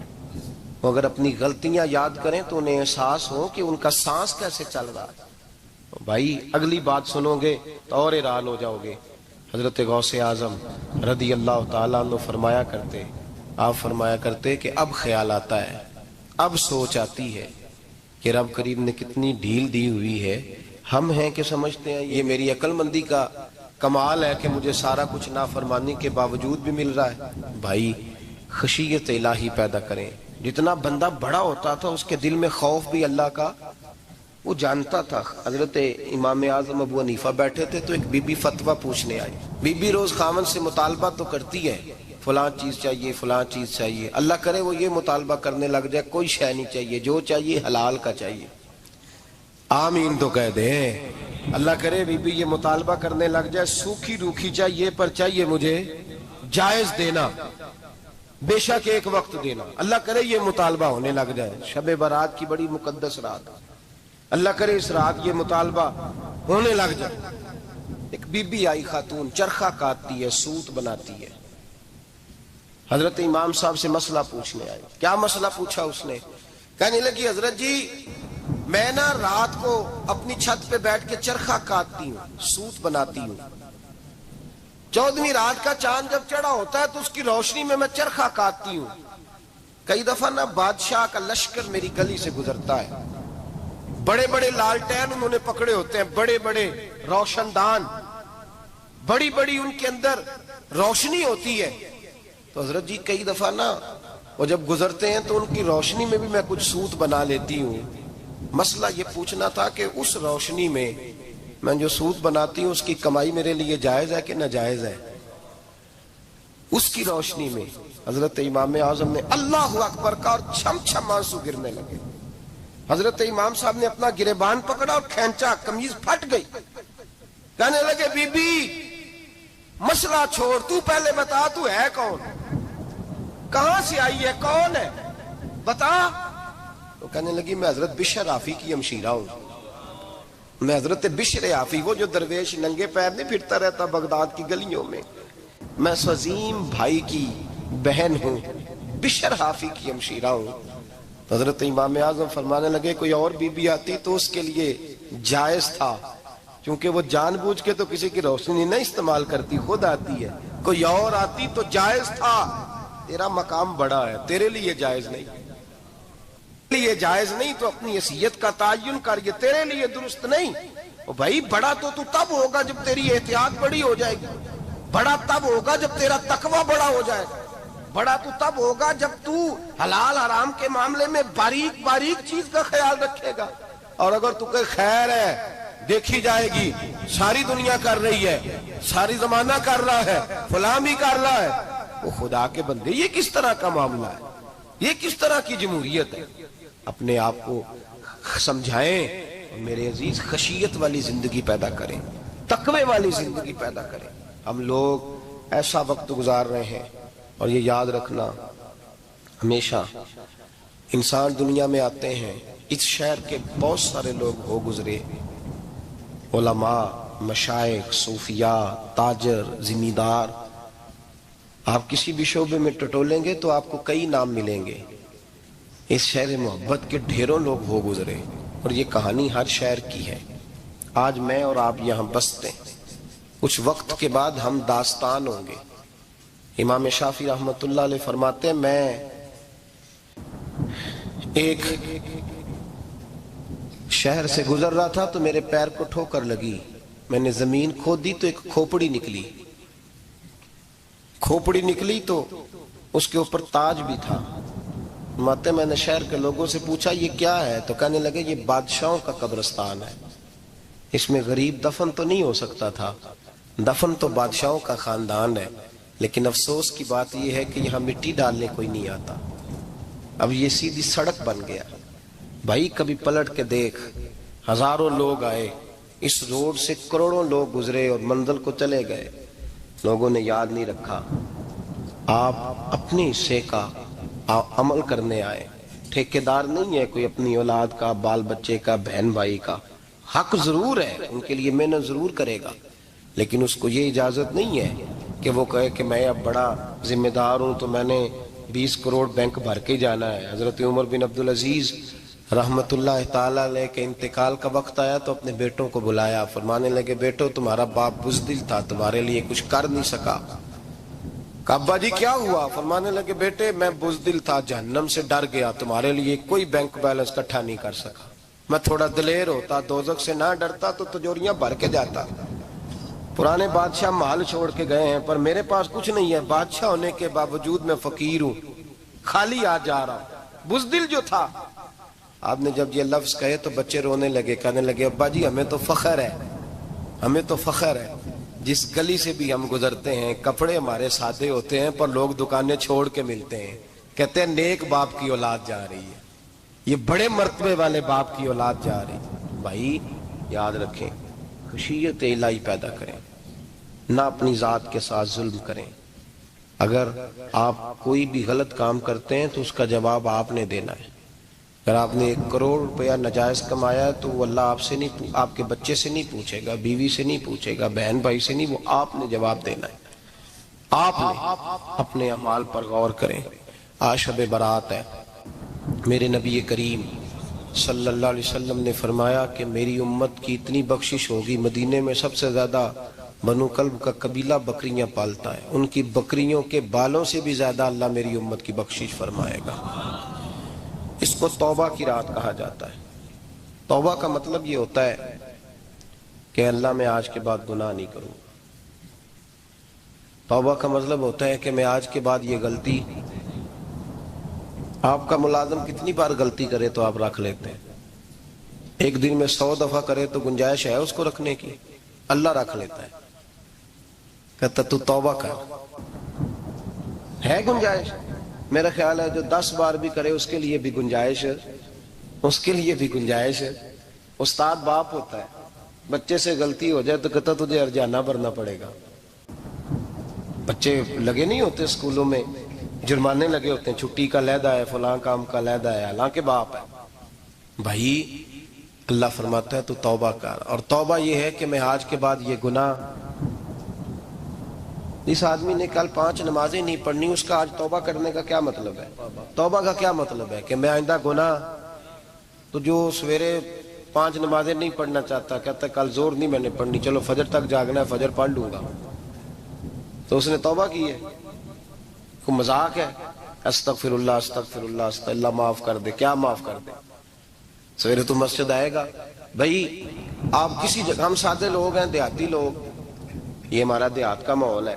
وہ اگر اپنی غلطیاں یاد کریں تو انہیں احساس ہو کہ ان کا سانس کیسے چل رہا ہے۔ بھائی اگلی بات سنو گے تو اور حیران ہو جاؤ گے۔ حضرت غوث اعظم رضی اللہ تعالیٰ عنہ فرمایا کرتے، آپ فرمایا کرتے کہ اب خیال آتا ہے، اب سوچ آتی ہے کہ رب کریم نے کتنی ڈھیل دی ہوئی ہے. ہم ہیں کہ سمجھتے ہیں یہ میری عقل مندی کا کمال ہے کہ مجھے سارا کچھ نافرمانی کے باوجود بھی مل رہا ہے. بھائی خشیت الہی پیدا کریں. جتنا بندہ بڑا ہوتا تھا اس کے دل میں خوف بھی اللہ کا وہ جانتا تھا. حضرت امام اعظم ابو حنیفہ بیٹھے تھے تو ایک بی بی فتویٰ پوچھنے آئی. بی بی روز خاوند سے مطالبہ تو کرتی ہے فلاں چیز چاہیے فلاں چیز چاہیے. اللہ کرے وہ یہ مطالبہ کرنے لگ جائے کوئی شے نہیں چاہیے, جو چاہیے حلال کا چاہیے. آمین تو کہہ دیں. اللہ کرے بی بی یہ مطالبہ کرنے لگ جائے سوکھی روکھی چاہیے پر چاہیے مجھے جائز دینا, بے شک ایک وقت دینا. اللہ کرے یہ مطالبہ ہونے لگ جائے. شب برات کی بڑی مقدس رات, اللہ کرے اس رات یہ مطالبہ ہونے لگ جائے. ایک بی بی آئی خاتون, چرخہ کاٹتی ہے, سوت بناتی ہے. حضرت امام صاحب سے مسئلہ پوچھنے آئی. کیا مسئلہ پوچھا اس نے؟ کہنے لگی حضرت جی میں نا رات کو اپنی چھت پہ بیٹھ کے چرخہ کاٹتی ہوں, سوت بناتی ہوں. 14ویں رات کا چاند جب چڑھا ہوتا ہے تو اس کی روشنی میں چرخہ کاٹتی ہوں. کئی دفعہ نا بادشاہ کا لشکر میری گلی سے گزرتا ہے, بڑے بڑے لالٹین انہوں نے پکڑے ہوتے ہیں, بڑے بڑے روشن دان, بڑی بڑی ان کے اندر روشنی ہوتی ہے. تو حضرت جی کئی دفعہ نا وہ جب گزرتے ہیں تو ان کی روشنی میں بھی میں کچھ سوت بنا لیتی ہوں. مسئلہ یہ پوچھنا تھا کہ اس روشنی میں جو سوت بناتی ہوں اس کی کمائی میرے لیے جائز ہے کہ ناجائز ہے؟ اس کی روشنی میں حضرت امام اعظم نے اللہ اکبر کا اور چھم چھم آنسو گرنے لگے. حضرت امام صاحب نے اپنا گریبان پکڑا اور کھینچا, قمیض پھٹ گئی. کہنے لگے بی بی مسئلہ چھوڑ, تو پہلے بتا تو ہے کون, کہاں سے آئی ہے, کون ہے, بتا. تو کہنے لگی میں حضرت بشر آفی کی ہمشیرہ ہوں. میں حضرت بشر آفی, وہ جو درویش ننگے پیر نہیں پھرتا رہتا بغداد کی گلیوں میں, میں سوزیم بھائی کی بہن ہوں, بشر آفی کی ہمشیرہ ہوں. حضرت امام اعظم فرمانے لگے کوئی اور بی بی آتی تو اس کے لیے جائز تھا, کیونکہ وہ جان بوجھ کے تو کسی کی روشنی نہیں استعمال کرتی, خود آتی ہے. کوئی اور آتی تو جائز تھا, تیرا مقام بڑا ہے, تیرے لیے جائز نہیں. لیے جائز نہیں تو اپنی حیثیت کا تعین کر, یہ تیرے لیے درست نہیں. بھائی بڑا تو تب ہوگا جب تیری احتیاط بڑی ہو جائے گی, بڑا تب ہوگا جب تیرا تقوی بڑا ہو جائے گا, بڑا تو تب ہوگا جب تو حلال حرام کے معاملے میں باریک باریک چیز کا خیال رکھے گا. اور اگر تو کہ خیر ہے دیکھی جائے گی, ساری دنیا کر رہی ہے, ساری زمانہ کر رہا ہے, فلاں بھی کر رہا ہے, وہ خدا کے بندے یہ کس طرح کا معاملہ ہے, یہ کس طرح کی جمہوریت ہے؟ اپنے آپ کو سمجھائیں میرے عزیز, خشیت والی زندگی پیدا کریں, تقوی والی زندگی پیدا کریں. ہم لوگ ایسا وقت گزار رہے ہیں, اور یہ یاد رکھنا ہمیشہ انسان دنیا میں آتے ہیں, اس شہر کے بہت سارے لوگ ہو گزرے, علماء, مشائخ, صوفیاء, تاجر, زمیندار. آپ کسی بھی شعبے میں ٹٹولیں گے تو آپ کو کئی نام ملیں گے. اس شہر محبت کے ڈھیروں لوگ ہو گزرے, اور یہ کہانی ہر شہر کی ہے. آج میں اور آپ یہاں بستے ہیں, کچھ وقت کے بعد ہم داستان ہوں گے. امام شافعی رحمت اللہ علیہ فرماتے ہیں میں ایک شہر سے گزر رہا تھا تو میرے پیر کو ٹھوکر لگی, میں نے زمین کھودی تو ایک کھوپڑی نکلی, کھوپڑی نکلی تو اس کے اوپر تاج بھی تھا. ماتے میں نے شہر کے لوگوں سے پوچھا یہ کیا ہے, تو کہنے لگے یہ بادشاہوں کا قبرستان ہے, اس میں غریب دفن تو نہیں ہو سکتا تھا, دفن تو بادشاہوں کا خاندان ہے, لیکن افسوس کی بات یہ ہے کہ یہاں مٹی ڈالنے کوئی نہیں آتا. اب یہ سیدھی سڑک بن گیا. بھائی کبھی پلٹ کے دیکھ, ہزاروں لوگ آئے, اس روڈ سے کروڑوں لوگ گزرے اور منزل کو چلے گئے, لوگوں نے یاد نہیں رکھا. آپ اپنے حصے کا عمل کرنے آئے, ٹھیکیدار نہیں ہے کوئی اپنی اولاد کا, بال بچے کا, بہن بھائی کا. حق ضرور ہے, ان کے لیے محنت ضرور کرے گا, لیکن اس کو یہ اجازت نہیں ہے کہ وہ کہے کہ میں اب بڑا ذمہ دار ہوں تو میں نے 20 کروڑ بینک بھر کے جانا ہے. حضرت عمر بن عبدالعزیز رحمت اللہ تعالیٰ علیہ کے انتقال کا وقت آیا تو اپنے بیٹوں کو بلایا, فرمانے لگے بیٹو تمہارا باپ بزدل تھا, تمہارے لیے کچھ کر نہیں سکا. ابا جی کیا ہوا؟ فرمانے لگے بیٹے میں بزدل تھا, جہنم سے ڈر گیا, تمہارے لیے کوئی بینک بیلنس اکٹھا نہیں کر سکا. میں تھوڑا دلیر ہوتا، دوزخ سے نہ ڈرتا تو تجوریاں بھر کے جاتا۔ پرانے بادشاہ محل چھوڑ کے گئے ہیں، پر میرے پاس کچھ نہیں ہے، بادشاہ ہونے کے باوجود میں فقیر ہوں، خالی آ جا رہا ہوں۔ بزدل جو تھا، آپ نے جب یہ لفظ کہے تو بچے رونے لگے، کہنے لگے ابا جی ہمیں تو فخر ہے، ہمیں تو فخر ہے، جس گلی سے بھی ہم گزرتے ہیں کپڑے ہمارے سادے ہوتے ہیں، پر لوگ دکانیں چھوڑ کے ملتے ہیں، کہتے ہیں نیک باپ کی اولاد جا رہی ہے، یہ بڑے مرتبے والے باپ کی اولاد جا رہی ہے۔ بھائی یاد رکھیں، خشیت الہی پیدا کریں، نہ اپنی ذات کے ساتھ ظلم کریں۔ اگر آپ کوئی بھی غلط کام کرتے ہیں تو اس کا جواب آپ نے دینا ہے۔ اگر آپ نے 1 کروڑ روپیہ ناجائز کمایا ہے تو وہ اللہ آپ سے نہیں، آپ کے بچے سے نہیں پوچھے گا، بیوی سے نہیں پوچھے گا، بہن بھائی سے نہیں، وہ آپ نے جواب دینا ہے۔ آپ نے اپنے اعمال پر غور کریں۔ آج شب برات ہے، میرے نبی کریم صلی اللہ علیہ وسلم نے فرمایا کہ میری امت کی اتنی بخشش ہوگی، مدینے میں سب سے زیادہ بنو کلب کا قبیلہ بکریاں پالتا ہے، ان کی بکریوں کے بالوں سے بھی زیادہ اللہ میری امت کی بخشش فرمائے گا۔ اس کو توبہ کی رات کہا جاتا ہے۔ توبہ کا مطلب یہ ہوتا ہے کہ اللہ میں آج کے بعد گناہ نہیں کروں۔ توبہ کا مطلب ہوتا ہے کہ میں آج کے بعد یہ غلطی، آپ کا ملازم کتنی بار غلطی کرے تو آپ رکھ لیتے ہیں؟ ایک دن میں 100 دفعہ کرے تو گنجائش ہے اس کو رکھنے کی؟ اللہ رکھ لیتا ہے، کہتا تو توبہ کر، ہے گنجائش؟ میرا خیال ہے جو 10 بار بھی کرے اس کے لیے بھی گنجائش ہے، اس کے لیے بھی گنجائش ہے۔ استاد باپ ہوتا ہے، بچے سے غلطی ہو جائے تو کہتا تجھے ارجانہ بھرنا پڑے گا۔ بچے لگے نہیں ہوتے اسکولوں میں، جرمانے لگے ہوتے ہیں، چھٹی کا لیدا ہے، فلاں کام کا لیدا ہے، حالانکہ باپ ہے۔ بھائی اللہ فرماتا ہے تو توبہ کر، اور توبہ یہ ہے کہ میں آج کے بعد یہ گناہ، اس آدمی نے کل 5 نمازیں نہیں پڑھنی، اس کا آج توبہ کرنے کا کیا مطلب ہے؟ توبہ کا کیا مطلب ہے کہ میں آئندہ گناہ، تو جو سویرے 5 نمازیں نہیں پڑھنا چاہتا، کہتا ہے کل زور نہیں میں نے پڑھنی، چلو فجر تک جاگنا ہے، فجر پڑھ لوں گا، تو اس نے توبہ کی ہے؟ کوئی مذاق ہے؟ استغفر اللہ استغفر اللہ استغفر اللہ، معاف کر دے، کیا معاف کر دے؟ سویرے تو مسجد آئے گا۔ بھائی آپ کسی جگہ، ہم سادے لوگ ہیں، دیہاتی لوگ، یہ ہمارا دیہات کا ماحول ہے،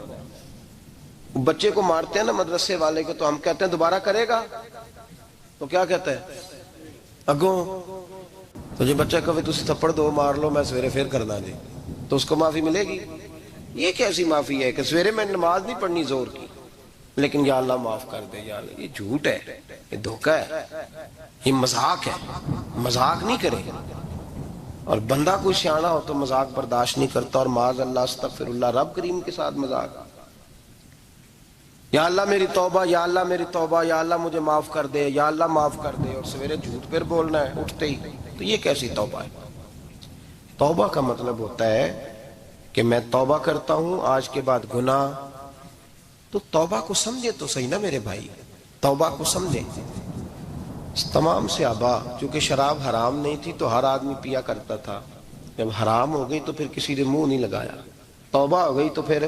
بچے کو مارتے ہیں نا مدرسے والے کو، تو ہم کہتے ہیں دوبارہ کرے گا، تو کیا کہتا ہے اگوں، تو جو بچہ کہے تسی تھپڑ دو مار لو میں سویرے پھر کرنا جی، تو اس کو معافی ملے گی؟ یہ کیسی معافی ہے کہ سویرے میں نماز نہیں پڑھنی زور کی، لیکن یا اللہ معاف کر دے، یا اللہ، یہ جھوٹ ہے، یہ دھوکہ ہے، یہ مذاق ہے، مذاق نہیں کرے۔ اور بندہ کوئی سیاںا ہو تو مذاق برداشت نہیں کرتا، اور معاذ اللہ استغفر اللہ، رب کریم کے ساتھ مذاق، یا اللہ میری توبہ، یا اللہ میری توبہ، یا اللہ مجھے معاف کر دے، یا اللہ معاف کر دے، اور سویرے جھوٹ پھر بولنا ہے اٹھتے ہی، تو یہ کیسی توبہ ہے؟ توبہ کا مطلب ہوتا ہے کہ میں توبہ کرتا ہوں آج کے بعد گناہ، تو توبہ کو سمجھے تو صحیح نا میرے بھائی، توبہ کو سمجھے۔ تمام صحابہ، چونکہ شراب حرام نہیں تھی تو ہر آدمی پیا کرتا تھا، جب حرام ہو گئی تو پھر کسی نے منہ نہیں لگایا، توبہ ہو گئی تو پھر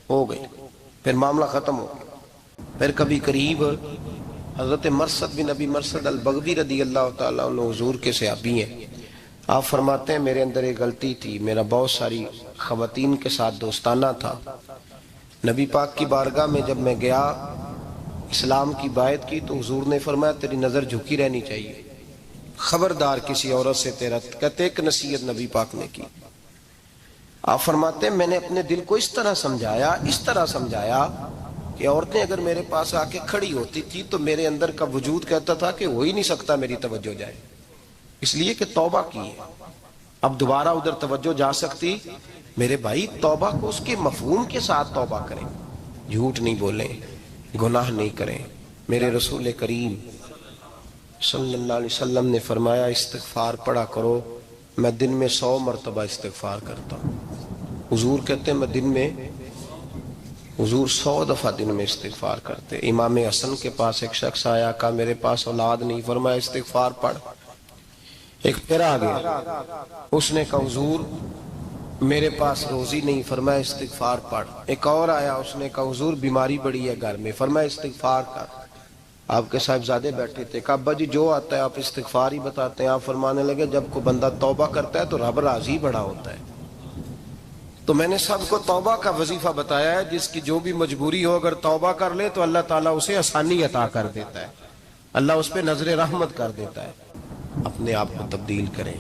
ہو گئی، پھر معاملہ ختم ہو گیا۔ پھر کبھی قریب حضرت مرثد بن ابی مرثد البغوی رضی اللہ تعالیٰ عنہ حضور کے صحابی ہیں، آپ فرماتے ہیں میرے اندر ایک غلطی تھی، میرا بہت ساری خواتین کے ساتھ دوستانہ تھا، نبی پاک کی بارگاہ میں جب میں گیا، اسلام کی بائعت کی، تو حضور نے فرمایا تیری نظر جھکی رہنی چاہیے، خبردار کسی عورت سے تیرا، کہتے ایک نصیحت نبی پاک نے کی۔ آپ فرماتے ہیں میں نے اپنے دل کو اس طرح سمجھایا کہ عورتیں اگر میرے پاس آ کے کھڑی ہوتی تھی تو میرے اندر کا وجود کہتا تھا کہ ہو ہی نہیں سکتا میری توجہ جائے، اس لیے کہ توبہ کی ہے، اب دوبارہ ادھر توجہ جا سکتی؟ میرے بھائی توبہ کو اس کے مفہوم کے ساتھ توبہ کریں، جھوٹ نہیں بولیں، گناہ نہیں کریں۔ میرے رسول کریم صلی اللہ علیہ وسلم نے فرمایا استغفار پڑھا کرو، میں دن میں 100 مرتبہ استغفار کرتا ہوں۔ حضور کہتے ہیں میں دن میں، حضور 100 دفعہ دن میں استغفار کرتے۔ امام حسن کے پاس ایک شخص آیا، کہا میرے پاس اولاد نہیں، فرمایا استغفار پڑھ۔ ایک پھر آ گیا، اس نے کہا حضور میرے پاس روزی نہیں، فرمایا استغفار پڑھ۔ ایک اور آیا، اس نے کہا حضور بیماری بڑی ہے گھر میں، فرمایا استغفار کر۔ آپ کے صاحبزادے بیٹھے تھے، کہا ابا جی جو آتا ہے آپ استغفار ہی بتاتے ہیں۔ آپ فرمانے لگے جب کوئی بندہ توبہ کرتا ہے تو رب راضی بڑا ہوتا ہے۔ تو میں نے سب کو توبہ کا وظیفہ بتایا ہے، جس کی جو بھی مجبوری ہو اگر توبہ کر لے تو اللہ تعالیٰ اسے آسانی عطا کر دیتا ہے، اللہ اس پہ نظر رحمت کر دیتا ہے۔ اپنے آپ کو تبدیل کریں،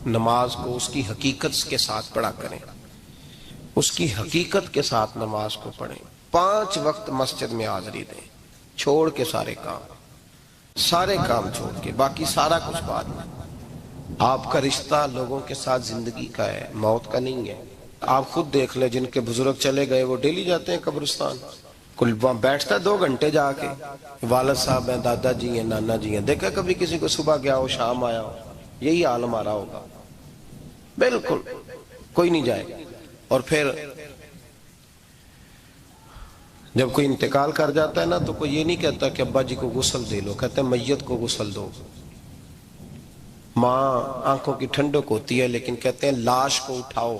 نماز کو اس کی حقیقت کے ساتھ پڑھا کریں، اس کی حقیقت کے ساتھ نماز کو پڑھیں۔ 5 وقت مسجد میں حاضری دیں، چھوڑ کے سارے کام چھوڑ کے، باقی سارا کچھ بعد میں۔ آپ کا رشتہ لوگوں کے ساتھ زندگی کا ہے، موت کا نہیں ہے۔ آپ خود دیکھ لیں، جن کے بزرگ چلے گئے وہ ڈیلی جاتے ہیں قبرستان، کل وہاں بیٹھتا ہے 2 گھنٹے جا کے، والد صاحب ہیں، دادا جی ہیں، نانا جی ہیں، دیکھا کبھی کسی کو صبح گیا ہو شام آیا ہو؟ یہی حال ہمارا ہوگا، بالکل کوئی نہیں جائے گا۔ اور پھر جب کوئی انتقال کر جاتا ہے نا تو کوئی یہ نہیں کہتا کہ ابا جی کو غسل دے لو، کہتے ہیں میت کو غسل دو۔ ماں آنکھوں کی ٹھنڈک ہوتی ہے لیکن کہتے ہیں لاش کو اٹھاؤ،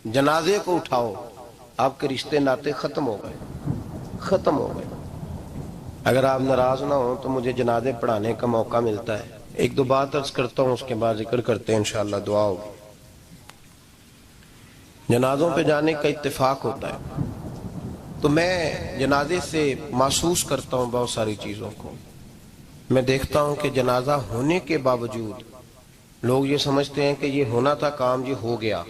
جنازے کو اٹھاؤ۔ آپ کے رشتے ناتے ختم ہو گئے۔ اگر آپ ناراض نہ ہوں تو مجھے جنازے پڑھانے کا موقع ملتا ہے، 1-2 بات عرض کرتا ہوں، اس کے بعد ذکر کرتے ہیں، انشاءاللہ دعا ہوگی۔ جنازوں پہ جانے کا اتفاق ہوتا ہے تو میں جنازے سے محسوس کرتا ہوں بہت ساری چیزوں کو۔ میں دیکھتا ہوں کہ جنازہ ہونے کے باوجود لوگ یہ سمجھتے ہیں کہ یہ ہونا تھا کام، یہ ہو گیا،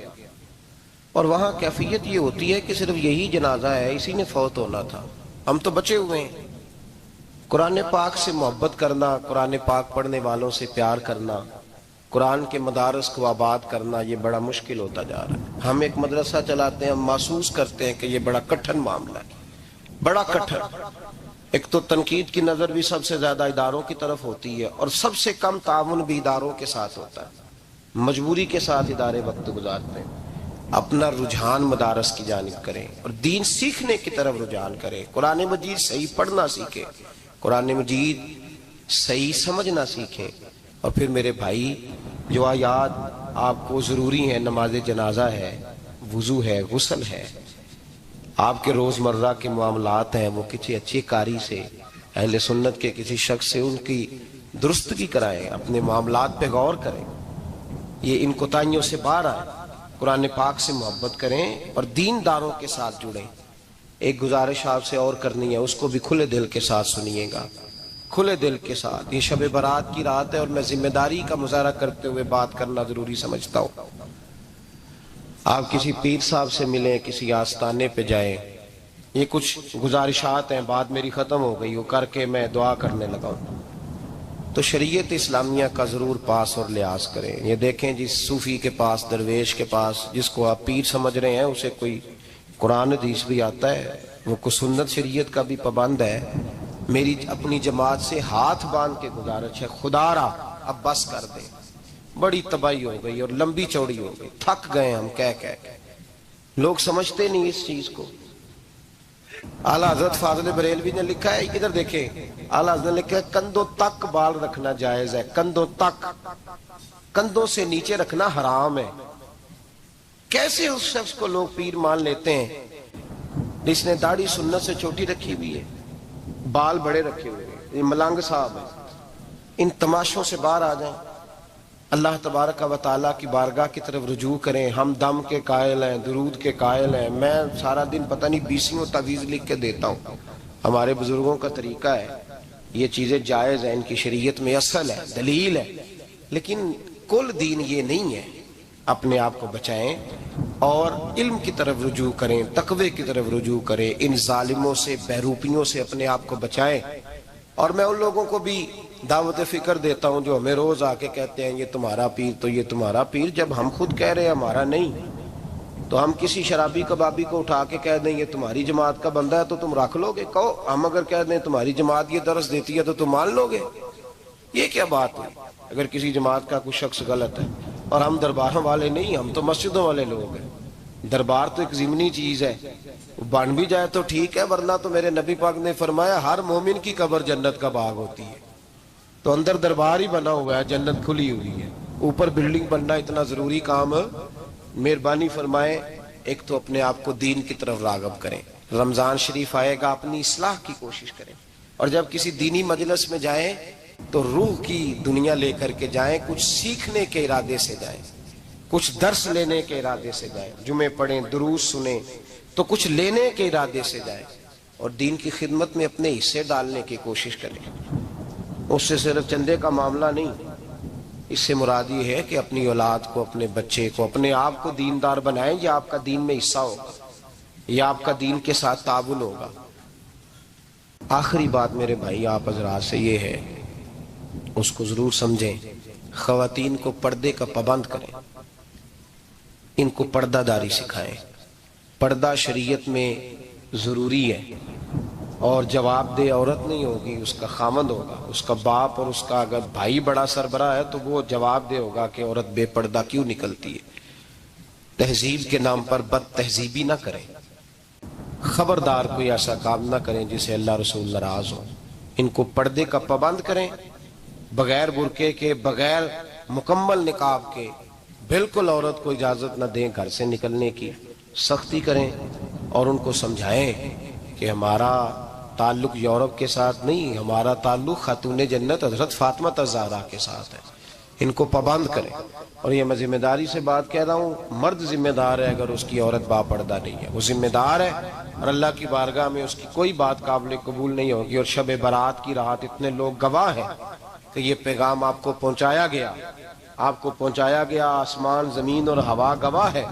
اور وہاں کیفیت یہ ہوتی ہے کہ صرف یہی جنازہ ہے، اسی نے فوت ہونا تھا، ہم تو بچے ہوئے ہیں۔ قرآن پاک سے محبت کرنا، قرآن پاک پڑھنے والوں سے پیار کرنا، قرآن کے مدارس کو آباد کرنا، یہ بڑا مشکل ہوتا جا رہا ہے۔ ہم ایک مدرسہ چلاتے ہیں، ہم محسوس کرتے ہیں کہ یہ بڑا کٹھن معاملہ ہے، بڑا کٹھن۔ ایک تو تنقید کی نظر بھی سب سے زیادہ اداروں کی طرف ہوتی ہے، اور سب سے کم تعاون بھی اداروں کے ساتھ ہوتا ہے، مجبوری کے ساتھ ادارے وقت گزارتے ہیں۔ اپنا رجحان مدارس کی جانب کریں اور دین سیکھنے کی طرف رجحان کریں، قرآن مجید صحیح پڑھنا سیکھیں، قرآن مجید صحیح سمجھنا سیکھیں۔ اور پھر میرے بھائی، جو آیات آپ کو ضروری ہیں، نماز جنازہ ہے، وضو ہے، غسل ہے، آپ کے روزمرہ کے معاملات ہیں، وہ کسی اچھی قاری سے، اہل سنت کے کسی شخص سے ان کی درستگی کرائیں، اپنے معاملات پہ غور کریں، یہ ان کوتاہیوں سے باہر آئیں، قرآن پاک سے محبت کریں اور دینداروں کے ساتھ جڑیں۔ ایک گزارش آپ سے اور کرنی ہے، اس کو بھی کھلے دل کے ساتھ سنیے گا، کھلے دل کے ساتھ۔ یہ شب برات کی رات ہے اور میں ذمہ داری کا مظاہرہ کرتے ہوئے بات کرنا ضروری سمجھتا ہوں۔ آپ کسی پیر صاحب سے ملیں، کسی آستانے پہ جائیں، یہ کچھ گزارشات ہیں، بات میری ختم ہو گئی، وہ کر کے میں دعا کرنے لگا ہوں، تو شریعت اسلامیہ کا ضرور پاس اور لحاظ کریں۔ یہ دیکھیں جس صوفی کے پاس، درویش کے پاس، جس کو آپ پیر سمجھ رہے ہیں، اسے کوئی قرآن حدیث بھی آتا ہے، وہ کوئی سنت شریعت کا بھی پابند ہے۔ میری اپنی جماعت سے ہاتھ باندھ کے گزارش ہے، خدا را اب بس کر دیں، بڑی تباہی ہو گئی اور لمبی چوڑی ہو گئی، تھک گئے ہم کہہ کے۔ لوگ سمجھتے نہیں اس چیز کو۔ اعلیٰ حضرت فاضل بریلوی نے لکھا ہے، ادھر دیکھیں، اعلیٰ حضرت نے لکھا ہے کندھوں تک بال رکھنا جائز ہے، کندھوں تک، کندھوں سے نیچے رکھنا حرام ہے۔ کیسے اس شخص کو لوگ پیر مان لیتے ہیں جس نے داڑھی سنت سے چھوٹی رکھی ہوئی ہے، بال بڑے رکھے ہوئے ہیں، یہ ملنگ صاحب ہے۔ ان تماشوں سے باہر آ جائیں، اللہ تبارک و تعالیٰ کی بارگاہ کی طرف رجوع کریں۔ ہم دم کے قائل ہیں، درود کے قائل ہیں، میں سارا دن پتہ نہیں 20 تعویذ لکھ کے دیتا ہوں، ہمارے بزرگوں کا طریقہ ہے، یہ چیزیں جائز ہیں، ان کی شریعت میں اصل ہے، دلیل ہے، لیکن کل دین یہ نہیں ہے۔ اپنے آپ کو بچائیں اور علم کی طرف رجوع کریں، تقوی کی طرف رجوع کریں، ان ظالموں سے، بہروپیوں سے اپنے آپ کو بچائیں۔ اور میں ان لوگوں کو بھی دعوت فکر دیتا ہوں جو ہمیں روز آ کے کہتے ہیں یہ تمہارا پیر تو یہ تمہارا پیر، جب ہم خود کہہ رہے ہیں ہمارا نہیں، تو ہم کسی شرابی کبابی کو اٹھا کے کہہ دیں یہ تمہاری جماعت کا بندہ ہے تو تم رکھ لو گے؟ کہو ہم اگر کہہ دیں تمہاری جماعت یہ درس دیتی ہے تو تم مان لو گے؟ یہ کیا بات ہوئی؟ اگر کسی جماعت کا کوئی شخص غلط ہے، اور ہم درباروں والے نہیں، ہم تو مسجدوں والے لوگ ہیں، دربار تو ایک ضمنی چیز ہے، بن بھی جائے تو ٹھیک ہے، ورنہ تو میرے نبی پاک نے فرمایا ہر مومن کی قبر جنت کا باغ ہوتی ہے، تو اندر دربار ہی بنا ہوا ہے، جنت کھلی ہوئی ہے، اوپر بلڈنگ بننا اتنا ضروری کام ہے؟ مہربانی فرمائیں، ایک تو اپنے آپ کو دین کی طرف راغب کریں، رمضان شریف آئے گا، اپنی اصلاح کی کوشش کریں، اور جب کسی دینی مجلس میں جائیں تو روح کی دنیا لے کر کے جائیں، کچھ سیکھنے کے ارادے سے جائیں، کچھ درس لینے کے ارادے سے جائیں، جمعے پڑھیں، دروس سنیں، تو کچھ لینے کے ارادے سے جائیں، اور دین کی خدمت میں اپنے حصے ڈالنے کی کوشش کریں۔ اس سے صرف چندے کا معاملہ نہیں، اس سے مراد یہ ہے کہ اپنی اولاد کو، اپنے بچے کو، اپنے آپ کو دیندار بنائیں۔ یہ آپ کا دین میں حصہ ہوگا، یہ آپ کا دین کے ساتھ تعاون ہوگا۔ آخری بات میرے بھائی آپ حضرات سے یہ ہے، اس کو ضرور سمجھیں، خواتین کو پردے کا پابند کریں، ان کو پردہ داری سکھائیں۔ پردہ شریعت میں ضروری ہے، اور جواب دہ عورت نہیں ہوگی، اس کا خامند ہوگا، اس کا باپ، اور اس کا اگر بھائی بڑا سربراہ ہے تو وہ جواب دہ ہوگا کہ عورت بے پردہ کیوں نکلتی ہے۔ تہذیب کے نام پر بد تہذیبی نہ کریں، خبردار کوئی ایسا کام نہ کریں جسے اللہ رسول ناراض ہو۔ ان کو پردے کا پابند کریں، بغیر برقعے کے، بغیر مکمل نقاب کے، بالکل عورت کو اجازت نہ دیں گھر سے نکلنے کی، سختی کریں، اور ان کو سمجھائیں کہ ہمارا تعلق یورپ کے ساتھ نہیں، ہمارا تعلق خاتون جنت حضرت فاطمہ الزہرا کے ساتھ ہے۔ ان کو پابند کریں، اور یہ میں ذمہ داری سے بات کہہ رہا ہوں، مرد ذمہ دار ہے اگر اس کی عورت باپردہ نہیں ہے، وہ ذمہ دار ہے، اور اللہ کی بارگاہ میں اس کی کوئی بات قابل قبول نہیں ہوگی۔ اور شب برات کی رات اتنے لوگ گواہ ہیں کہ یہ پیغام آپ کو پہنچایا گیا، آپ کو پہنچایا گیا، آسمان زمین اور ہوا گواہ ہے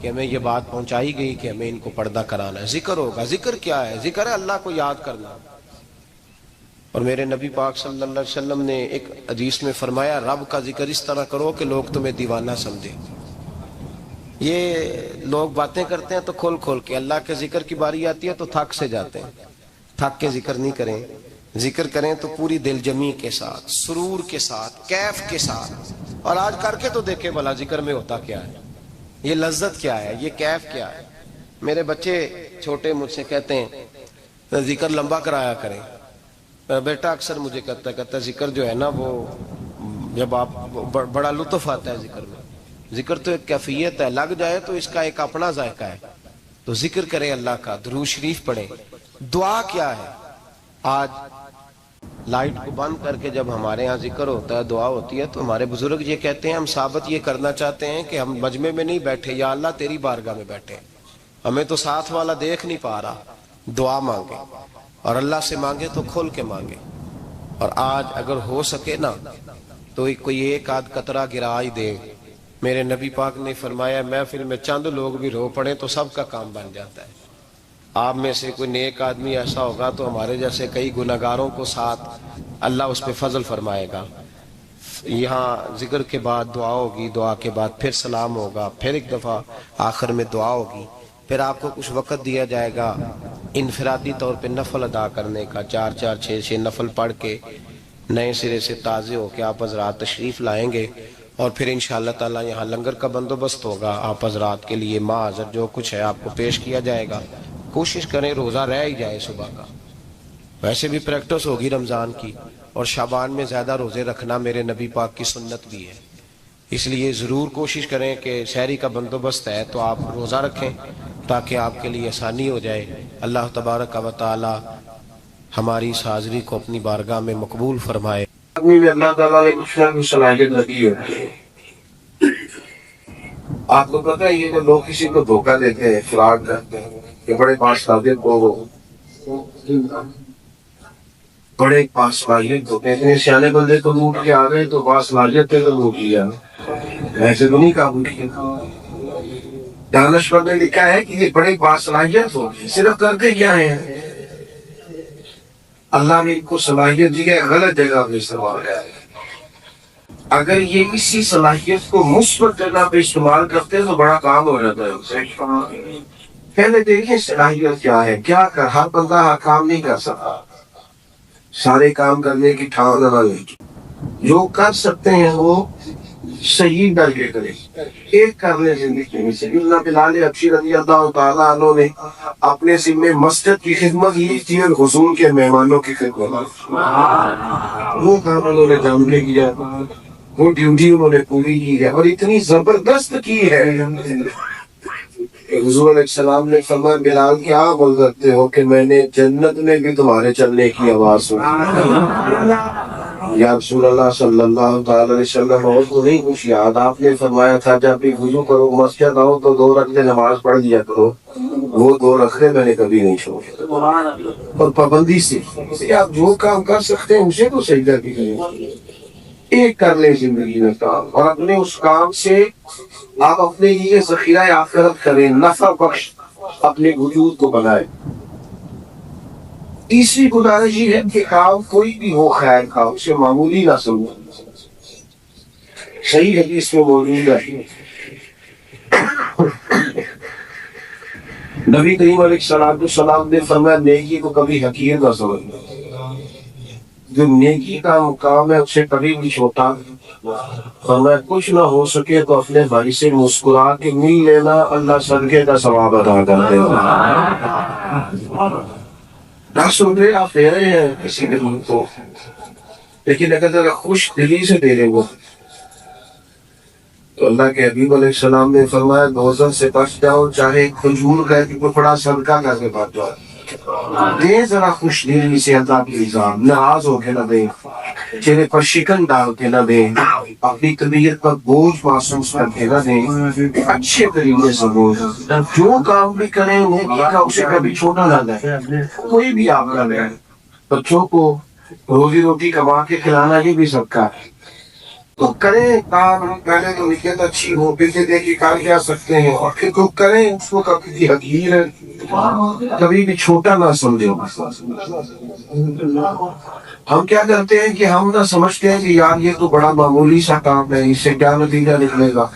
کہ ہمیں یہ بات پہنچائی گئی کہ ہمیں ان کو پردہ کرانا ہے۔ ذکر ہوگا، ذکر کیا ہے؟ ذکر ہے اللہ کو یاد کرنا۔ اور میرے نبی پاک صلی اللہ علیہ وسلم نے ایک حدیث میں فرمایا، رب کا ذکر اس طرح کرو کہ لوگ تمہیں دیوانہ سمجھیں۔ یہ لوگ باتیں کرتے ہیں تو کھول کھول کے، اللہ کے ذکر کی باری آتی ہے تو تھک سے جاتے ہیں۔ تھک کے ذکر نہیں کریں، ذکر کریں تو پوری دل جمی کے ساتھ، سرور کے ساتھ، کیف کے ساتھ۔ اور آج کر کے تو دیکھیں بھلا ذکر میں ہوتا کیا ہے، یہ لذت کیا ہے، یہ کیف کیا ہے۔ میرے بچے چھوٹے مجھ سے کہتے ہیں ذکر لمبا کرایا کریں۔ بیٹا اکثر مجھے کہتا ہے ذکر جو ہے نا، وہ جب آپ بڑا لطف آتا ہے ذکر میں۔ ذکر تو ایک کیفیت ہے، لگ جائے تو اس کا ایک اپنا ذائقہ ہے۔ تو ذکر کریں اللہ کا، درود شریف پڑھیں۔ دعا کیا ہے؟ آج لائٹ کو بند کر کے جب ہمارے ہاں ذکر ہوتا ہے، دعا ہوتی ہے، تو ہمارے بزرگ یہ کہتے ہیں، ہم ثابت یہ کرنا چاہتے ہیں کہ ہم مجمع میں نہیں بیٹھے، یا اللہ تیری بارگاہ میں بیٹھے، ہمیں تو ساتھ والا دیکھ نہیں پا رہا۔ دعا مانگے، اور اللہ سے مانگے تو کھول کے مانگے۔ اور آج اگر ہو سکے نا تو کوئی ایک آدھ قطرہ گرا ہی دے۔ میرے نبی پاک نے فرمایا محفل میں چند لوگ بھی رو پڑے تو سب کا کام بن جاتا ہے۔ آپ میں سے کوئی نیک آدمی ایسا ہوگا تو ہمارے جیسے کئی گناہگاروں کو ساتھ اللہ اس پہ فضل فرمائے گا۔ یہاں ذکر کے بعد دعا ہوگی، دعا کے بعد پھر سلام ہوگا، پھر ایک دفعہ آخر میں دعا ہوگی، پھر آپ کو کچھ وقت دیا جائے گا انفرادی طور پہ نفل ادا کرنے کا، 4 6 نفل پڑھ کے نئے سرے سے تازے ہو کے آپ حضرات تشریف لائیں گے، اور پھر انشاءاللہ تعالی یہاں لنگر کا بندوبست ہوگا۔ آپ حضرات کے لیے ماں حضرت جو کچھ ہے آپ کو پیش کیا جائے گا۔ کوشش کریں روزہ رہ ہی جائے صبح کا، ویسے بھی پریکٹس ہوگی رمضان کی، اور شعبان میں زیادہ روزے رکھنا میرے نبی پاک کی سنت بھی ہے، اس لیے ضرور کوشش کریں کہ شہری کا بندوبست ہے تو آپ روزہ رکھیں تاکہ آپ کے لیے آسانی ہو جائے۔ اللہ تبارک و تعالی ہماری اس حاضری کو اپنی بارگاہ میں مقبول فرمائے۔
آدمی میں اللہ تعالیٰ نے کچھ نہ کچھ صلاحیت لگی ہے۔ آپ کو پتہ ہے یہ جو لوگ کسی کو دھوکہ دیتے ہیں، فراڈ کرتے ہیں، کہ بڑے پاس صلاحیت ہوتے ہیں، اتنے سیانے بندے کو لوٹ کے آ گئے تو پاس صلاحیت پہ تو لوٹ لیا، ایسے تو نہیں قابو کیا۔ دانش پر نے لکھا ہے کہ یہ بڑے باصلاحیت ہوگی، صرف کرتے کیا ہیں؟ اللہ نے ان کو صلاحیت دی ہے، غلط جگہ پہ استعمال کیا ہے۔ اگر یہ اسی صلاحیت کو مثبت جگہ پہ استعمال کرتے تو بڑا کام ہو جاتا ہے۔ پہلے دیکھیں صلاحیت کیا ہے، کیا کر، ہر بندہ ہر کام نہیں کر سکتا، سارے کام کرنے کی ٹھان نہ لے، جو کر سکتے ہیں وہ صحیح کر کے کرے، ایک کر لے زندگی میں۔ سیدنا بلال حبشی رضی اللہ تعالیٰ عنہ نے اپنے ذمے مسجد کی خدمت لی تھی اور حضور کے مہمانوں کی خدمت، وہ کام انہوں نے جم کے کیا، وہ ڈیوٹی انہوں نے پوری کی ہے، اور اتنی زبردست کی ہے کہ حضور علیہ السلام نے فرمایا بلال کیا عمل کرتے ہو کہ میں نے جنت میں بھی تمہارے چلنے کی آواز سنی؟ یا رسول اللہ صلی اللہ تعالی علیہ وسلم اور تو نہیں کچھ یاد؟ آپ نے فرمایا تھا جب بھی وضو کرو مسجد آؤ تو 2 رکعتیں نماز پڑھ لیا کرو. وہ 2 رکعتیں میں نے کبھی نہیں چھوڑی اور پابندی سے آپ جو کام کر سکتے ہیں اسے تو سجدہ بھی کریں. ایک کر لیں زندگی میں کام اور اپنے اس کام سے آپ اپنے لیے ذخیرہ آخرت کریں، نفع بخش اپنے وجود کو بنائیں. تیسری گزارش یہ ہے کہ کام کوئی بھی ہو خیر کا اسے معمولی نہ سمجھیں. صحیح حدیث میں موجود ہے نبی کریم علیہ السلام نے فرمایا نیکی کو کبھی حقیر نہ سمجھنا. جو نیکی کا مقام ہے اسے کبھی بھی چھوٹا فرمایا کچھ نہ ہو سکے تو اپنے بھائی سے مسکرا کے مل لینا، اللہ صدقے کا ثواب ادا کرتے ہو. دس روپے آپ دے رہے ہیں کسی کے منہ کو، لیکن اگر ذرا خوش دلی سے دے رہے وہ تو اللہ کے حبیب علیہ السلام نے فرمایا دوزخ سے بچ جاؤ، چاہے کھجور کا ایک ٹکڑا صدقہ کر کے بچ جاؤ. دے ذرا خوش دلی سے اللہ کی رضا، ناراض ہو کے نہ دے، چہرے پر شکن ڈال کے نہ دے، اپنی طبیعت پر بوجھ محسوس کر کے نہ دے، اچھے طریقے سے بوجھ. جو کام بھی کریں نیکی کا اسے کبھی چھوٹا نہ لیں. کوئی بھی آپ کا لیں، بچوں کو روزی روٹی کما کے کھلانا یہ بھی سب کا ہے تو کریں کام. پہلے تو نیت اچھی ہو پھر سے دیکھیں کر کیا سکتے ہیں اور پھر تو کریں اس کو کبھی حقیر ہے کبھی بھی چھوٹا نہ سمجھیں. ہم کیا کرتے ہیں کہ ہم نہ سمجھتے ہیں کہ یار یہ تو بڑا معمولی سا کام ہے، اس سے کیا نتیجہ نکلے گا.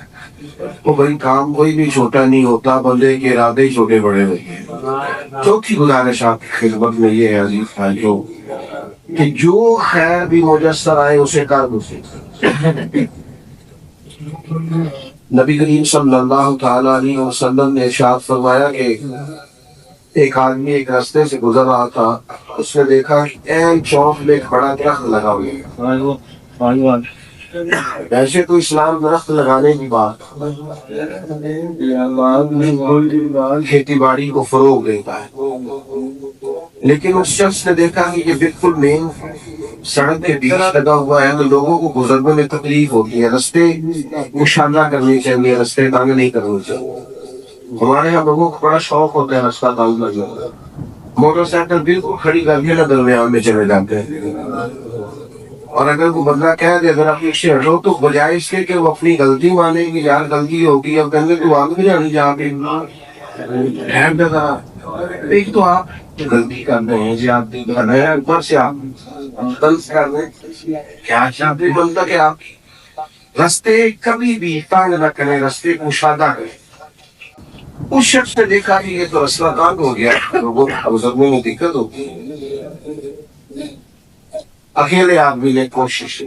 وہ بھائی کام کوئی بھی چھوٹا نہیں ہوتا، بندے کے ارادے ہی چھوٹے بڑے ہوتے ہیں. چوتھی گزارش آپ کی خدمت میں یہ ہے عزیز بھائیو کہ جو خیر بھی میسر آئے اسے کر دو. نبی کریم صلی اللہ تعالی علیہ وسلم نے ارشاد فرمایا کہ ایک آدمی ایک راستے سے گزر رہا تھا، اس نے دیکھا کہ این چوک میں ایک بڑا درخت لگا ہوا ہے. ویسے تو اسلام درخت لگانے کی بات کھیتی باڑی کو فروغ دیتا ہے، لیکن اس شخص نے دیکھا کہ یہ بالکل مین سڑک کے بیچ لگا ہوا ہے تو لوگوں کو گزرنے میں تکلیف ہوتی ہے. رستے مشاہدہ کرنی چاہیے، رستے تنگ نہیں کرنے چاہیے. ہمارے یہاں لوگوں کو بڑا شوق ہوتا ہے رستہ تنگ کرنے کا، موٹر سائیکل بالکل کھڑی کر کے نہ درمیان میں چلے جاتے ہیں. اور اگر وہ بندہ کہہ دے اگر آپ سے ہٹو تو بجائے اس کے کہ وہ اپنی غلطی مانے گی، یار غلطی ہوگی، اب کہیں گے تو آگے جانی جا کے ایک تو آپ غلطی کر رہے ہیں زیادتی کر رہے ہیں، اوپر سے آپ طنز کر رہے ہیں. کیا چاہتے بندہ کہ آپ رستے کبھی بھی تنگ نہ کریں، رستے کو مشاہدہ کریں. اس شخص نے دیکھا کہ یہ تو رستہ تنگ ہو گیا، لوگوں کو گزرنے میں دقت ہوتی ہے. اکیلے آدمی نے کوشش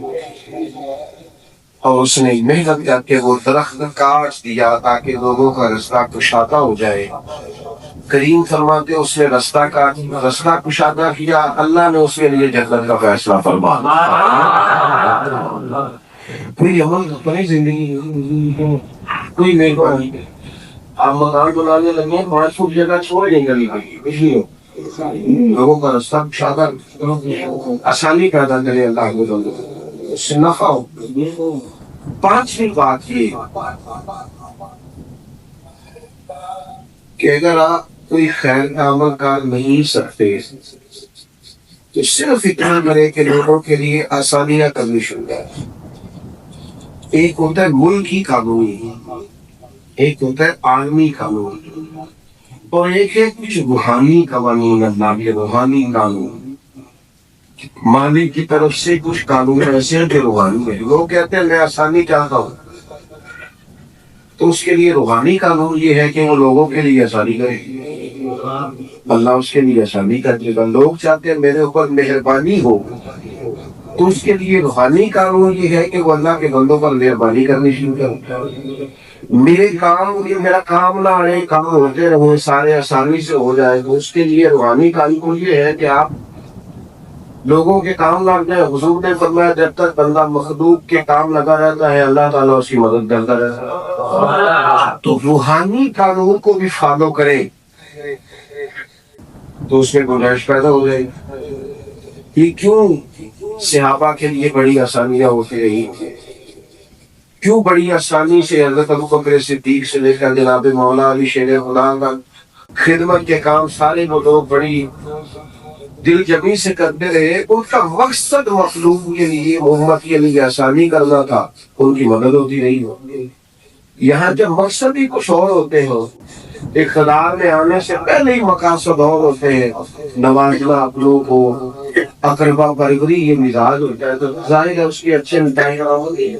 اور اس نے محنت کر کے وہ درخت کاٹ دیا تاکہ لوگوں کا رستہ کشادہ ہو جائے. کریم فرماتے اس نے رستہ کشادہ کیا، اللہ نے اس کے لیے جنت کا فیصلہ فرمایا. کوئی عمل اپنی زندگی کوئی مہربانی آپ مکان بنانے لگے 5 فٹ جگہ چھوڑ دیں گے کہیں لوگوں کا رستہ کشادہ آسانی پیدا کرے اللہ کو اس سے نفع ہو. 5ویں بات یہ کہ اگر آپ کوئی خیر کا عمل کر نہیں سکتے تو صرف اتنا کرے کہ لوگوں کے لیے آسانیاں کرنی شروع کریں. ایک ہوتا ہے ملکی قانون، ایک ہوتا ہے عالمی قانون، اور ایک ہے کچھ روحانی قوانین. اللہ کے روحانی قانون، مالک کی طرف سے کچھ قانون ایسے ہیں جو روحانی ہے. لوگ کہتے ہیں میں آسانی چاہتا ہوں تو اس کے لیے روحانی قانون یہ ہے کہ وہ لوگوں کے لیے آسانی کرے، اللہ اس کے لیے آسانی کر دے گا. لوگ چاہتے ہیں میرے اوپر مہربانی ہو تو اس کے لیے روحانی قانون یہ ہے کہ وہ اللہ کے بندوں پر مہربانی کرنی شروع کرے. میرا کام نہ آئے، کام ہوتے رہے، سارے آسانی سے ہو جائے تو اس کے لیے روحانی قانون یہ ہے کہ آپ لوگوں کے کام لگ جائے. حضور نے فرمایا جب تک بندہ مخلوق کے کام لگا رہتا ہے اللہ تعالیٰ اس کی مدد کرتا رہتا ہے. تو روحانی قانون کو بھی فالو کرے تو اس میں گنجائش پیدا ہو جائے گی۔ یہ کیوں صحابہ کے لیے بڑی آسانیاں ہوتی رہی، کیوں بڑی آسانی سے حضرت ابوبکر صدیق سے لے کر جناب مولا علی شیر خدا کا خدمت کے کام سارے وہ لوگ بڑی دل جمی سے کرتے رہے۔ ان کا مقصد مخلوق کے لیے، امت کے لیے آسانی کرنا تھا، ان کی مدد ہوتی رہی ہو۔ یہاں جب مقصد ہی کچھ اور ہوتے ہو، اقتدار میں آنے سے پہلے ہی مقاصد اور ہوتے ہیں، نوازنا اپنوں کو، اقربا پروری یہ مزاج ہوتا ہے، تو ظاہر ہے اس کی اچھے نتائج ہوگی۔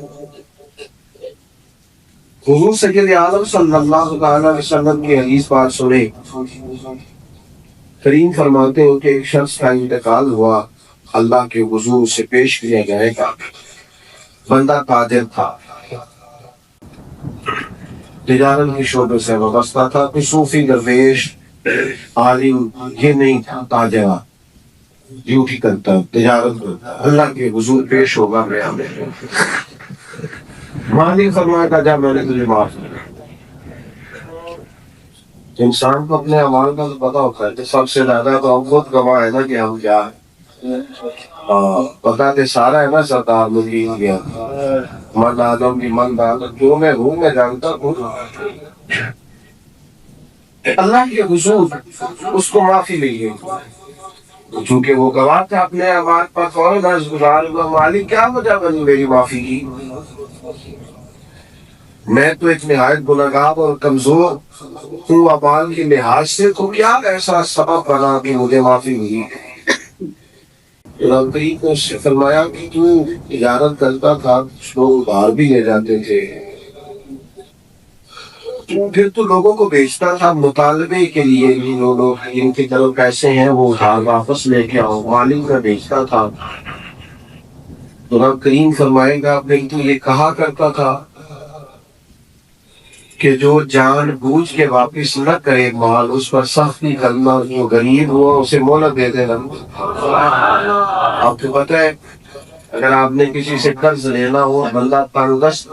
حضور سید عالم صلی اللہ تعالی علیہ وسلم کی حدیث بات سنے، کریم فرماتے ہیں کہ ایک شخص کا انتقال ہوا، اللہ کے حضور سے پیش کیا گئے گا، بندہ تاجر تھا، تجارت کے شعبے سے وابستہ تھا، کوئی صوفی درویش عالم یہ نہیں تھا، تاجر ڈیوٹی کرتا، تجارت کرتا، اللہ کے حضور پیش ہوگا گیا۔ مالک فرمایا تھا جا میں نے تجھے معاف کیا۔ انسان کو اپنے اعمال کا پتا ہوتا ہے کہ سب سے زیادہ تو ہم خود گواہ ہے نا کہ ہم کیا ہے، پتا تے سارا ہے نا سردار مدین گیا من آدم کی من دادم جو میں ہوں میں جانتا ہوں۔ اللہ کے حضور اس کو معافی مل گئی، چونکہ وہ گواہ تھا اپنے اعمال پر، فوراً عرض گزار ہوا مالک کیا وجہ بنی میری معافی کی؟ میں تو ایک نہایت گنہگار اور کمزور ہوں اعمال کے لحاظ سے، تو کیا ایسا سبب بنا کہ مجھے معافی ملی؟ رب کریم نے اس سے فرمایا کہ تو تجارت کرتا تھا، کچھ لوگ ادھار بھی لے جاتے تھے، پھر تو لوگوں کو بیچتا تھا مطالبے کے لیے، لوگ جن کی طرف پیسے ہیں وہ ادھار واپس لے کے آؤ، مالک کا بیچتا تھا۔ تو رب کریم فرمائے گا بھئی تو یہ کہا کرتا تھا کہ جو جان بوجھ کے واپس نہ کرے مال، اس پر سختی کرنا، جو غریب ہوا اسے مہلت دے دینا۔ آپ کو پتہ ہے اگر آپ نے کسی سے قرض لینا ہو، بندہ تنگ دست،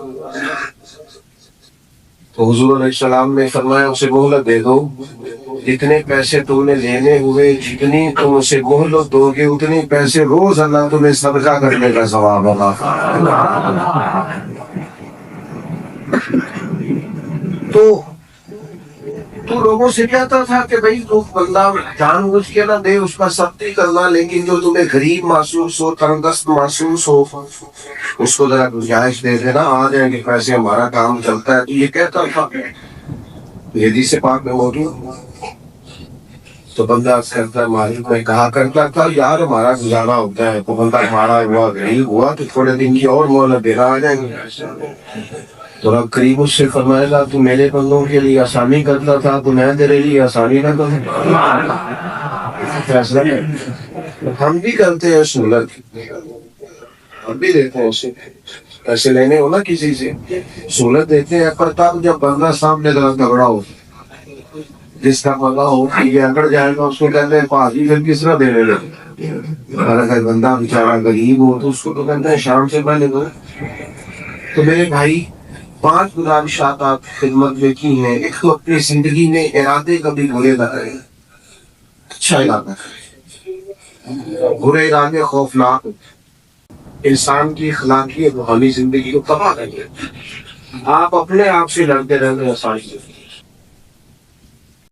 تو حضور علیہ السلام نے فرمایا اسے مہلت دے دو، جتنے پیسے تم نے لینے ہوئے، جتنی تم اسے مہلت دو گے، اتنے پیسے روز اللہ تمہیں صدقہ کرنے کا ثواب ہوگا۔ تو لوگوں سے کہتا تھا کہ بھئی تو بندہ جان بوجھ کے نہ دے، اس کا سختی کرنا، لیکن جو تمہیں غریب محسوس ہو، تنگ دست محسوس ہو، اس کو ذرا گنجائش دے دینا، آ جائیں گے پیسے، ہمارا کام چلتا ہے۔ تو یہ کہتا تھا، حدیث پاک میں موجود۔ تو بندہ کرتا مالک میں کہا کرتا تھا یار ہمارا گزارا ہوتا ہے، تو بندہ ہمارا ہوا غریب ہوا تو تھوڑے دن کی اور مہلت دینا، آ جائیں گے۔ تو رب کریم اس سے فرمائے گا تو میرے بندوں کے لیے آسانی کرتا تھا، تو میں تیرے لیے آسانی نہ کروں۔ فیصلہ ہے، ہم بھی کرتے ہیں سہولت، ہم بھی دیتے ہیں اسے، پیسے لینے ہو نا کسی سے سہولت دیتے ہیں، پر تب جب بندہ سامنے ذرا تگڑا ہو، جس کا پتا ہو کہ یہ اکڑ جائے گا، اس کو کہتے ہیں پاجی پھر کس طرح دینے لگے۔ اور اگر بندہ بیچارہ غریب ہو تو اس کو تو کہتے ہیں شام سے پہلے دو۔ تو میرے بھائی 5 گزارشات آپ خدمت میں کی ہیں۔ ایک تو اپنی زندگی میں ارادے کبھی برے نہ کریں، اچھا ارادہ کریں۔ برے ارادے خوفناک انسان کی اخلاقی روحانی زندگی کو تباہ کریں۔ آپ اپنے آپ سے لڑتے رہتے ہیں آسانی سے،